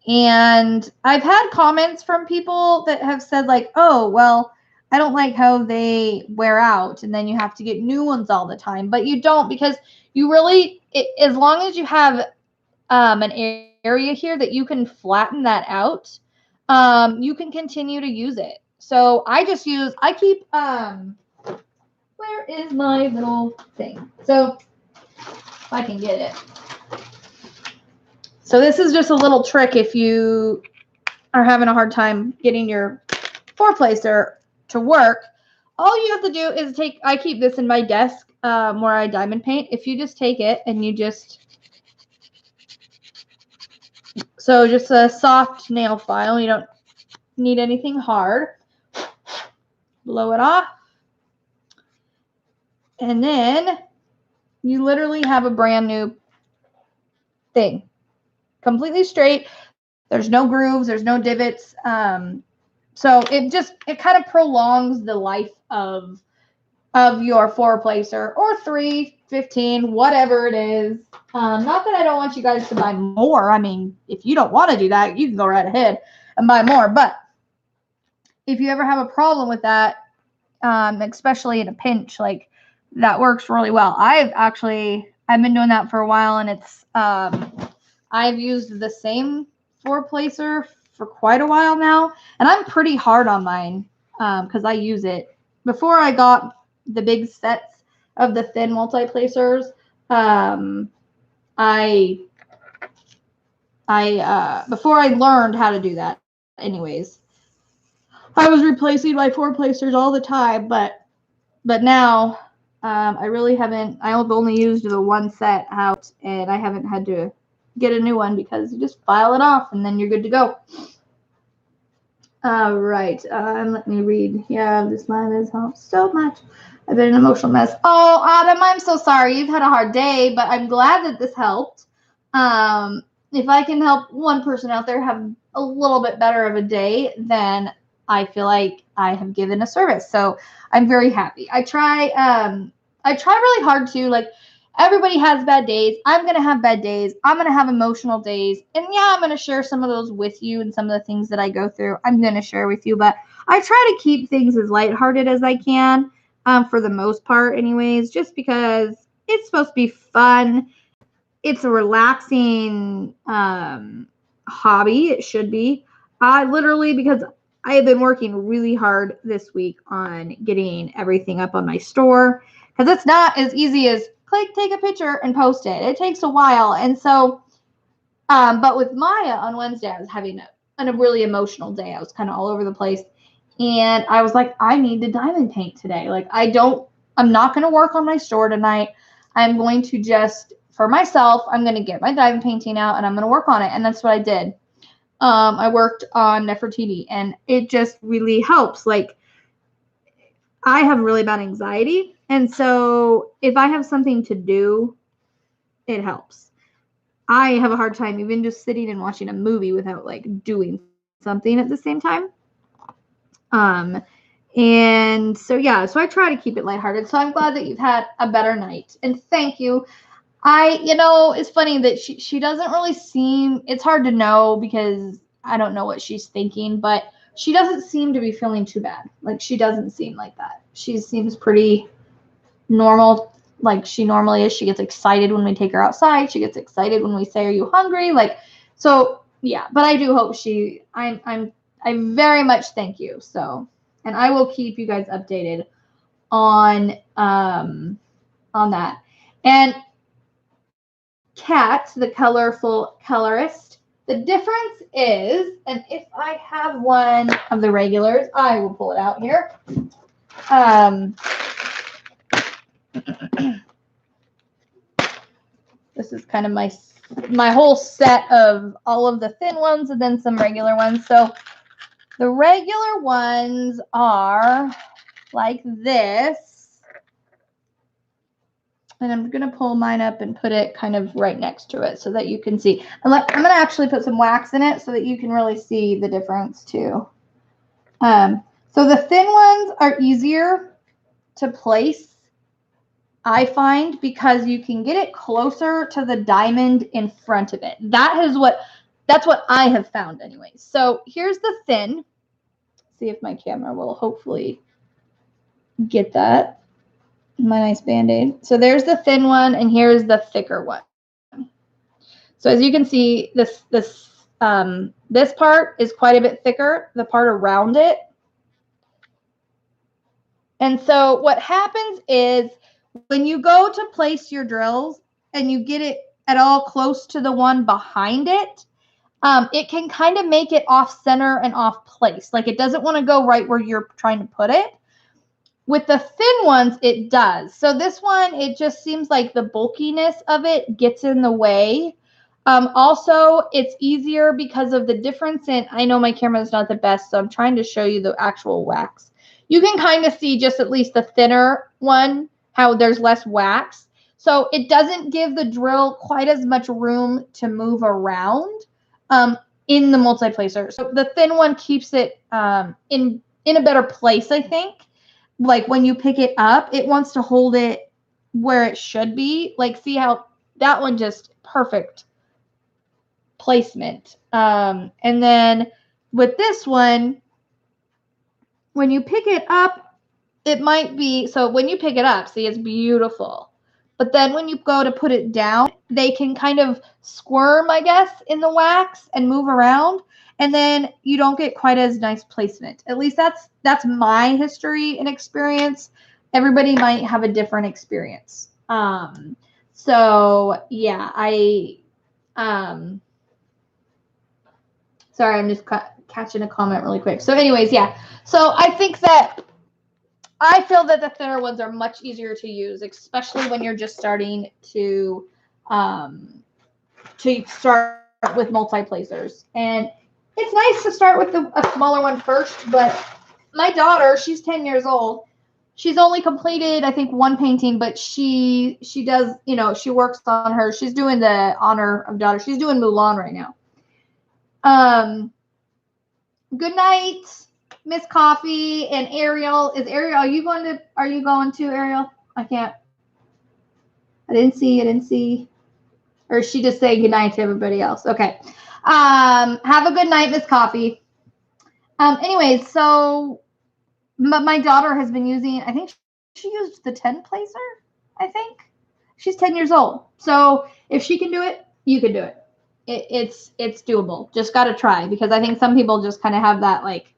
And I've had comments from people that have said like, oh, well, I don't like how they wear out and then you have to get new ones all the time. But you don't, because you really, as long as you have an area here that you can flatten that out, you can continue to use it. So I keep, where is my little thing? So if I can get it. So this is just a little trick if you are having a hard time getting your 4-placer to work. All you have to do is I keep this in my desk where I diamond paint. If you just take it and you just a soft nail file. You don't need anything hard. Blow it off. And then you literally have a brand new thing. Completely straight. There's no grooves. There's no divots. So it kind of prolongs the life of your 4-placer or 3, 15, whatever it is. Not that I don't want you guys to buy more. I mean, if you don't want to do that, you can go right ahead and buy more. But if you ever have a problem with that, especially in a pinch, like that works really well. I've been doing that for a while, and it's I've used the same 4-placer for quite a while now, and I'm pretty hard on mine because I use it. Before I got the big sets of the thin multi-placers, before I learned how to do that, anyways, I was replacing my 4-placers all the time, but now I really haven't. I've only used the one set out, and I haven't had to get a new one because you just file it off and then you're good to go. All right, let me read. Yeah, this line has helped so much. I've been an emotional mess. Oh, Adam, I'm so sorry. You've had a hard day, but I'm glad that this helped. If I can help one person out there have a little bit better of a day, then I feel like I have given a service. So I'm very happy. I try really hard to, like, everybody has bad days. I'm going to have bad days. I'm going to have emotional days. And yeah, I'm going to share some of those with you, and some of the things that I go through, I'm going to share with you. But I try to keep things as lighthearted as I can, for the most part anyways, just because it's supposed to be fun. It's a relaxing hobby. It should be. Because I have been working really hard this week on getting everything up on my store, because it's not as easy as click, take a picture, and post it. It takes a while. And so, but with Maya on Wednesday, I was having a really emotional day. I was kind of all over the place. And I was like, I need to diamond paint today. Like, I'm not going to work on my store tonight. I'm going to just, for myself, I'm going to get my diamond painting out and I'm going to work on it. And that's what I did. I worked on Nefertiti, and it just really helps. Like, I have really bad anxiety. And so if I have something to do, it helps. I have a hard time even just sitting and watching a movie without like doing something at the same time. And so, yeah, so I try to keep it lighthearted. So I'm glad that you've had a better night, and thank you. It's funny that she doesn't really seem, it's hard to know because I don't know what she's thinking, but she doesn't seem to be feeling too bad. Like, she doesn't seem like that. She seems pretty normal, like she normally is. She gets excited when we take her outside. She gets excited when we say, "Are you hungry?" Like, so yeah, but I do hope I very much thank you. So, and I will keep you guys updated on that. And Kat, the colorful colorist, the difference is, and if I have one of the regulars, I will pull it out here. This is kind of my whole set of all of the thin ones and then some regular ones. So the regular ones are like this. And I'm going to pull mine up and put it kind of right next to it so that you can see. I'm going to actually put some wax in it so that you can really see the difference too. So the thin ones are easier to place, I find, because you can get it closer to the diamond in front of it. That's what I have found anyway. So here's the thin. See if my camera will hopefully get that. My nice Band-Aid. So there's the thin one, and here's the thicker one. So as you can see, this part is quite a bit thicker, the part around it. And so what happens is when you go to place your drills and you get it at all close to the one behind it, it can kind of make it off center and off place. Like it doesn't want to go right where you're trying to put it. With the thin ones, it does. So this one, it just seems like the bulkiness of it gets in the way. Also, it's easier because of the difference in, I know my camera is not the best, so I'm trying to show you the actual wax. You can kind of see just at least the thinner one, how there's less wax. So it doesn't give the drill quite as much room to move around in the multi-placer. So the thin one keeps it in a better place, I think. Like when you pick it up, it wants to hold it where it should be. Like see how that one just perfect placement. And then with this one, when you pick it up, it might be, so when you pick it up, see, it's beautiful. But then when you go to put it down, they can kind of squirm, I guess, in the wax and move around. And then you don't get quite as nice placement. At least that's my history and experience. Everybody might have a different experience. So yeah, sorry, I'm just catching a comment really quick. So anyways, yeah. So I feel that the thinner ones are much easier to use, especially when you're just starting to start with multi-placers. And it's nice to start with a smaller one first, but my daughter, she's 10 years old. She's only completed, I think, one painting, but she does, she works on her. She's doing the Honor of Daughter. She's doing Mulan right now. Good night, Miss Coffee and Ariel. Are you going to, Ariel? I can't. I didn't see. Or is she just saying good night to everybody else? Okay. Have a good night, Miss Coffee. Anyways, so my daughter has been using, I think she used the 10 placer, I think. She's 10 years old. So if she can do it, you can do it. It's doable. Just got to try, because I think some people just kind of have that like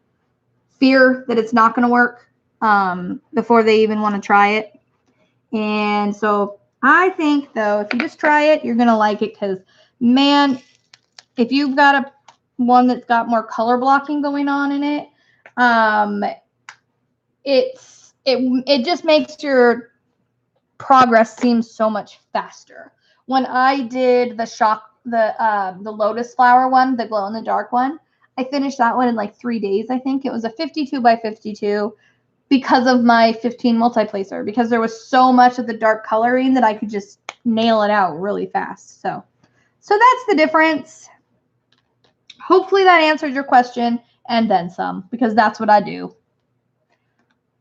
fear that it's not going to work before they even want to try it. And so I think, though, if you just try it, you're going to like it, because, man, if you've got one that's got more color blocking going on in it, it just makes your progress seem so much faster. When I did the lotus flower one, the glow in the dark one, I finished that one in like 3 days. I think it was a 52 by 52 because of my 15 multi-placer, because there was so much of the dark coloring that I could just nail it out really fast. So that's the difference. Hopefully that answers your question and then some, because that's what I do.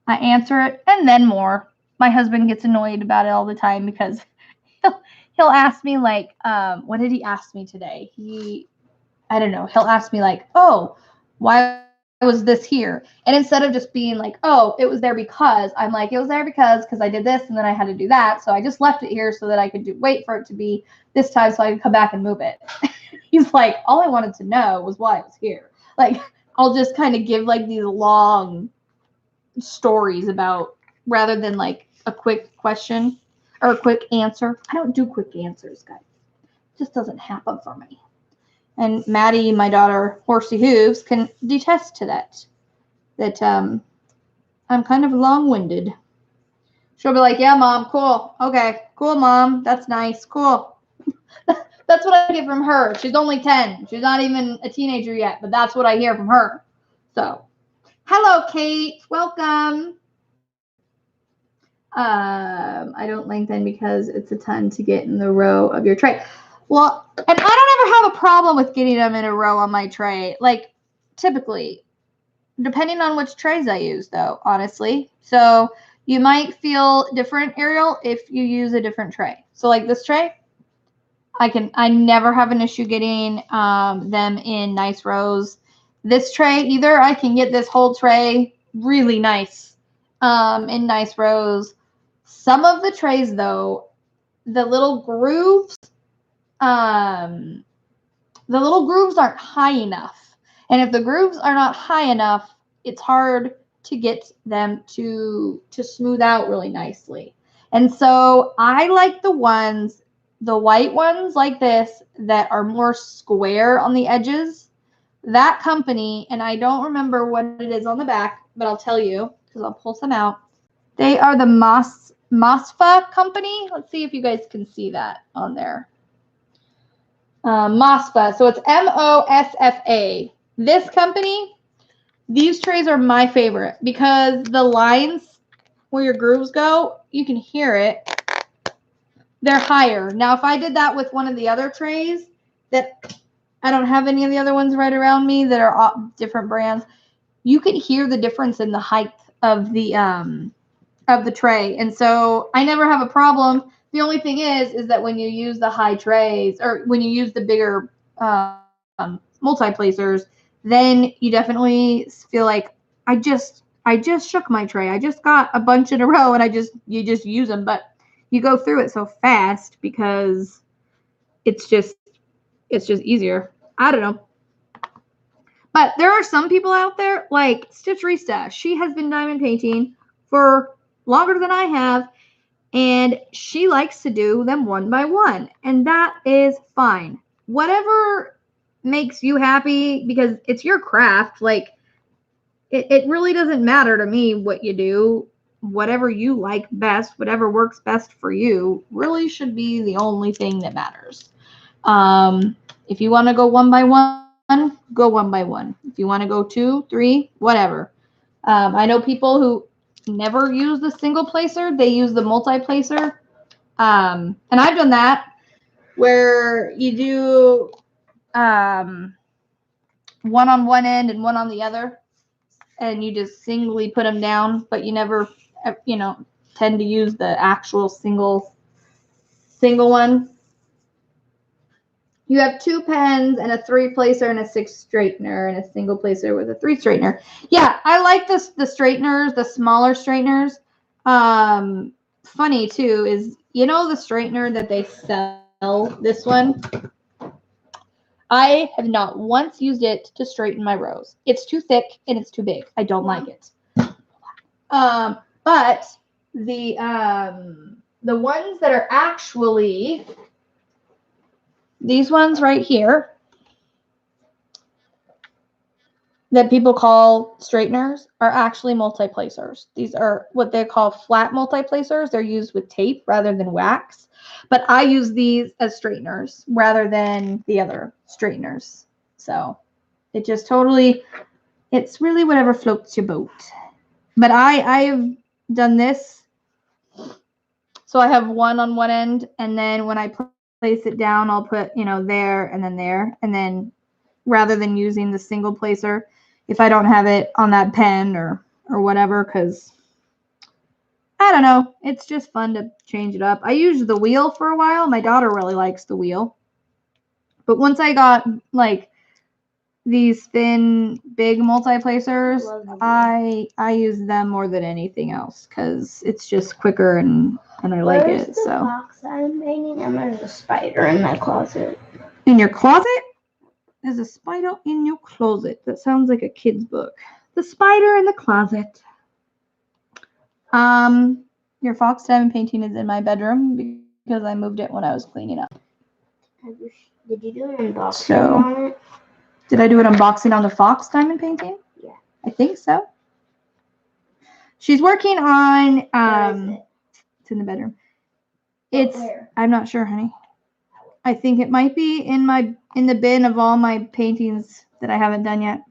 I answer it and then more. My husband gets annoyed about it all the time, because he'll ask me like, what did he ask me today? I don't know. He'll ask me like, oh, why was this here? And instead of just being like, oh, it was there because, I'm like, it was there because I did this and then I had to do that. So I just left it here so that I could wait for it to be this time so I could come back and move it. He's like, all I wanted to know was why it was here. Like, I'll just kind of give like these long stories about, rather than like a quick question or a quick answer. I don't do quick answers, guys. It just doesn't happen for me. And Maddie, my daughter, Horsey Hooves, can detest to that I'm kind of long-winded. She'll be like, yeah, Mom, cool. Okay, cool, Mom. That's nice. Cool. That's what I get from her. She's only 10. She's not even a teenager yet, but that's what I hear from her. So, hello, Kate. Welcome. I don't lengthen because it's a ton to get in the row of your tray. Well, and I don't ever have a problem with getting them in a row on my tray. Like, typically, depending on which trays I use, though, honestly. So, you might feel different, Ariel, if you use a different tray. So, like this tray, I never have an issue getting them in nice rows. This tray, either I can get this whole tray really nice in nice rows. Some of the trays, though, the little grooves aren't high enough. And if the grooves are not high enough, it's hard to get them to smooth out really nicely. And so I like the white ones like this that are more square on the edges. That company, and I don't remember what it is on the back, but I'll tell you because I'll pull some out. They are the Mosfa company. Let's see if you guys can see that on there. Mosfa. So it's Mosfa. This company, these trays are my favorite because the lines where your grooves go, you can hear it. They're higher. Now, if I did that with one of the other trays that I don't have any of the other ones right around me that are all different brands, you could hear the difference in the height of the tray. And so I never have a problem. The only thing is that when you use the high trays or when you use the bigger multi-placers, then you definitely feel like I just shook my tray. I just got a bunch in a row and you just use them, but you go through it so fast because it's just easier. I don't know. But there are some people out there like Stitcherista. She has been diamond painting for longer than I have, and she likes to do them one by one, and that is fine. Whatever makes you happy, because it's your craft. Like, it really doesn't matter to me what you do. Whatever you like best, whatever works best for you, really should be the only thing that matters. If you want to go one by one, go one by one. If you want to go 2, 3, whatever. I know people who never use the single placer. They use the multi-placer. And I've done that where you do one on one end and one on the other, and you just singly put them down, but you never, tend to use the actual single one. You have 2 pens and a 3 placer and a 6 straightener and a single placer with a 3 straightener. Yeah, I like the straighteners, the smaller straighteners. Funny too is, the straightener that they sell, this one, I have not once used it to straighten my rows. It's too thick and it's too big. I don't like it. But the ones that are actually these ones right here that people call straighteners are actually multi-placers. These are what they call flat multi-placers. They're used with tape rather than wax. But I use these as straighteners rather than the other straighteners. So it just totally, it's really whatever floats your boat. But I've done this. So I have one on one end, and then when I place it down, I'll put, there and then there. And then rather than using the single placer, if I don't have it on that pen or whatever, because I don't know, it's just fun to change it up. I used the wheel for a while. My daughter really likes the wheel. But once I got like these thin, big multi-placers, I use them more than anything else because it's just quicker and I like it. So. Box I'm painting, and there's a spider in my closet. In your closet? There's a spider in your closet. That sounds like a kid's book. The spider in the closet. Your fox diamond painting is in my bedroom because I moved it when I was cleaning up. Did you do an unboxing on it? Did I do an unboxing on the fox diamond painting? Yeah. I think so. She's working on Where is it? it's in the bedroom. Where? I'm not sure, honey. I think it might be in the bin of all my paintings that I haven't done yet.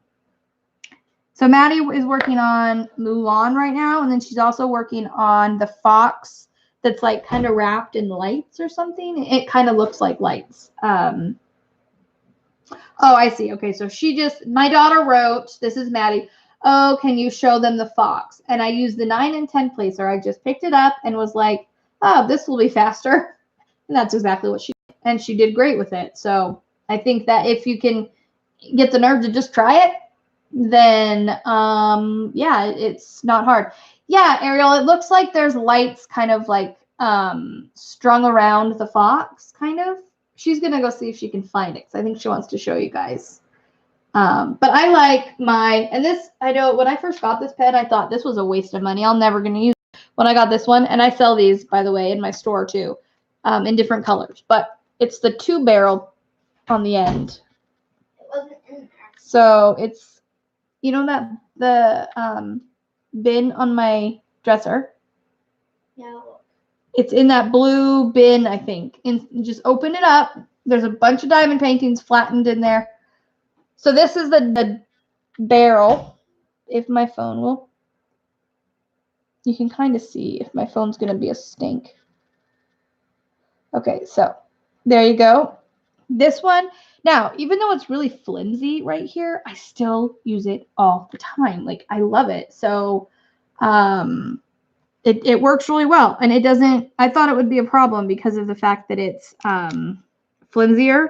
So Maddie is working on Mulan right now, and then she's also working on the fox that's like kind of wrapped in lights or something. It kind of looks like lights. Oh, I see. Okay, so my daughter wrote, this is Maddie, oh, can you show them the fox? And I used the 9 and 10 placer. I just picked it up and was like, oh, this will be faster. And that's exactly what she did. And she did great with it. So I think that if you can get the nerve to just try it, then yeah, it's not hard. Yeah, Ariel, it looks like there's lights kind of like strung around the fox, kind of. She's gonna go see if she can find it, because I think she wants to show you guys. But I like and this, I know when I first got this pen, I thought this was a waste of money. I'm never gonna use it. When I got this one, and I sell these, by the way, in my store too, in different colors, but it's the 2-barrel on the end. It wasn't in there. So it's, you know, that the bin on my dresser. Yeah. It's in that blue bin, I think. And just open it up. There's a bunch of diamond paintings flattened in there. So this is the barrel. If my phone will, you can kind of see if my phone's going to be a stink. Okay, so there you go. This one, now, even though it's really flimsy right here, I still use it all the time. Like, I love it. So, it works really well. And it doesn't, I thought it would be a problem because of the fact that it's flimsier,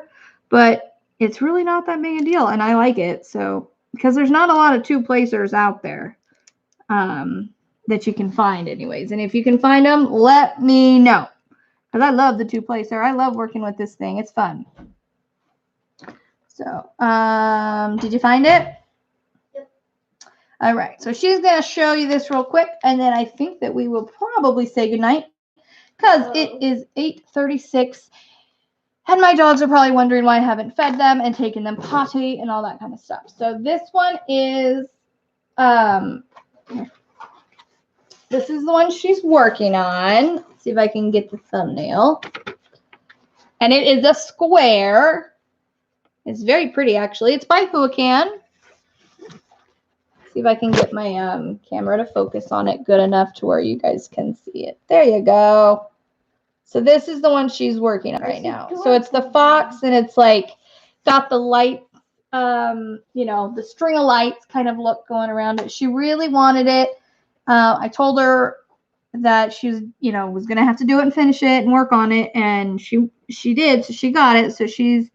but it's really not that big a deal. And I like it. So, because there's not a lot of 2-placers out there that you can find anyways. And if you can find them, let me know. Because I love the 2-placer. I love working with this thing. It's fun. So, did you find it? Yep. All right. So she's going to show you this real quick, and then I think that we will probably say goodnight because it is 8:36, and my dogs are probably wondering why I haven't fed them and taken them potty and all that kind of stuff. So this one is, this is the one she's working on. Let's see if I can get the thumbnail. And it is a square. It's very pretty, actually. It's by Huacan. See if I can get my camera to focus on it good enough to where you guys can see it. There you go. So this is the one she's working on right now. So it's the fox, and it's like got the light, you know, the string of lights kind of look going around it. She really wanted it. I told her that she was, you know, was gonna have to do it and finish it and work on it, and she did. So she got it. So she's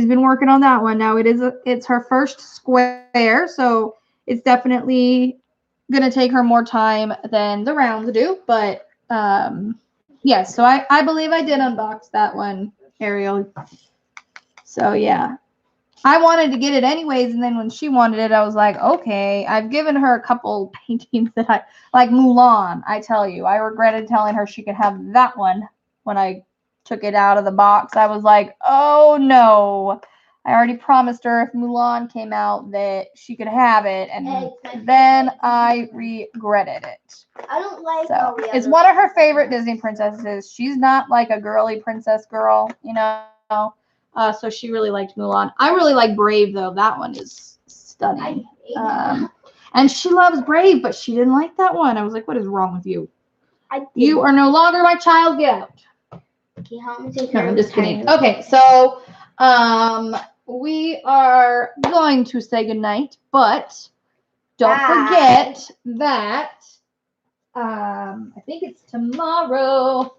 been working on that one. Now it's her first square, so it's definitely gonna take her more time than the rounds do. But yes, so I believe I did unbox that one, Ariel. So yeah. I wanted to get it anyways, and then when she wanted it, I was like, okay. I've given her a couple paintings that I like. Mulan, I tell you, I regretted telling her she could have that one when I took it out of the box. I was like, oh no. I already promised her if Mulan came out that she could have it, and then I regretted it. I don't like so it's one of her favorite Disney princesses. She's not like a girly princess girl, you know. So she really liked Mulan. I really like Brave, though. That one is stunning. And she loves Brave, but she didn't like that one. I was like, what is wrong with you? You are no longer my child. Get out. No, I'm just kidding. Okay, so we are going to say goodnight, but don't forget that I think it's tomorrow.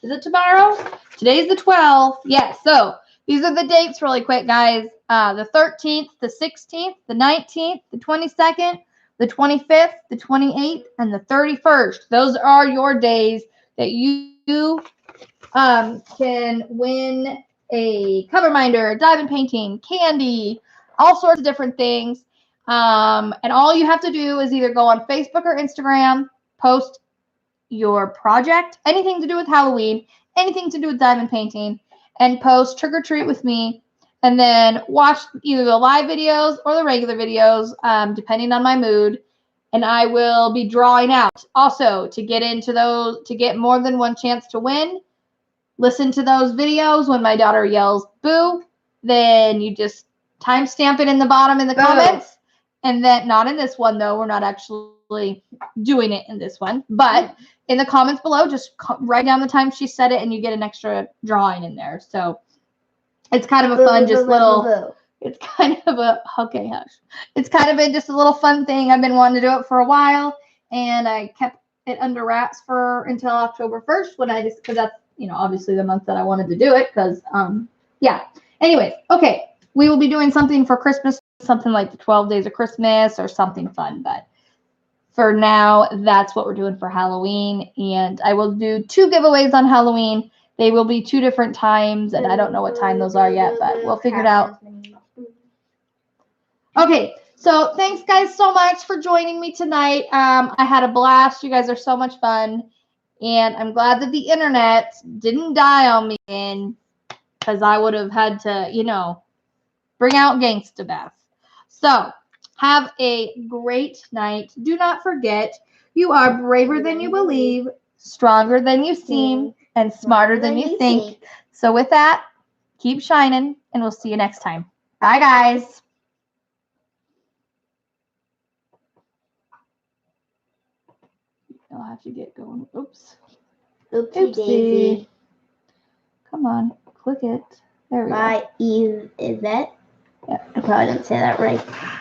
Is it tomorrow? Today's the 12th. Yes, so these are the dates really quick, guys. The 13th, the 16th, the 19th, the 22nd, the 25th, the 28th, and the 31st. Those are your days that you can win a cover minder, a diamond painting, candy, all sorts of different things. And all you have to do is either go on Facebook or Instagram, post your project, anything to do with Halloween, anything to do with diamond painting, and post trick or treat with me, and then watch either the live videos or the regular videos, depending on my mood. and I will be drawing out. Also, to get into those, to get more than one chance to win, listen to those videos when my daughter yells boo. Then you just timestamp it in the bottom in the comments. And then, not in this one though, we're not actually doing it in this one, but in the comments below, just write down the time she said it and you get an extra drawing in there. So it's kind of a fun, just little, it's kind of a, okay, hush. It's kind of been just a little fun thing. I've been wanting to do it for a while, and I kept it under wraps until October 1st when I just, because that's, you know, obviously the month that I wanted to do it, because, yeah. Anyways, okay, we will be doing something for Christmas, something like the 12 Days of Christmas or something fun, but for now, that's what we're doing for Halloween, and I will do 2 giveaways on Halloween. They will be 2 different times, and I don't know what time those are yet, but we'll figure it out. Okay, so thanks guys so much for joining me tonight. I had a blast. You guys are so much fun, and I'm glad that the internet didn't die on me, because I would have had to, you know, bring out Gangsta Beth. So have a great night. Do not forget, you are braver than you believe, stronger than you seem, and smarter than you think. So with that, keep shining, and we'll see you next time. Bye, guys. I'll have to get going. Oops. Oopsie daisy. Come on, click it. There we go. By Eve Yvette. Yeah. I probably didn't say that right.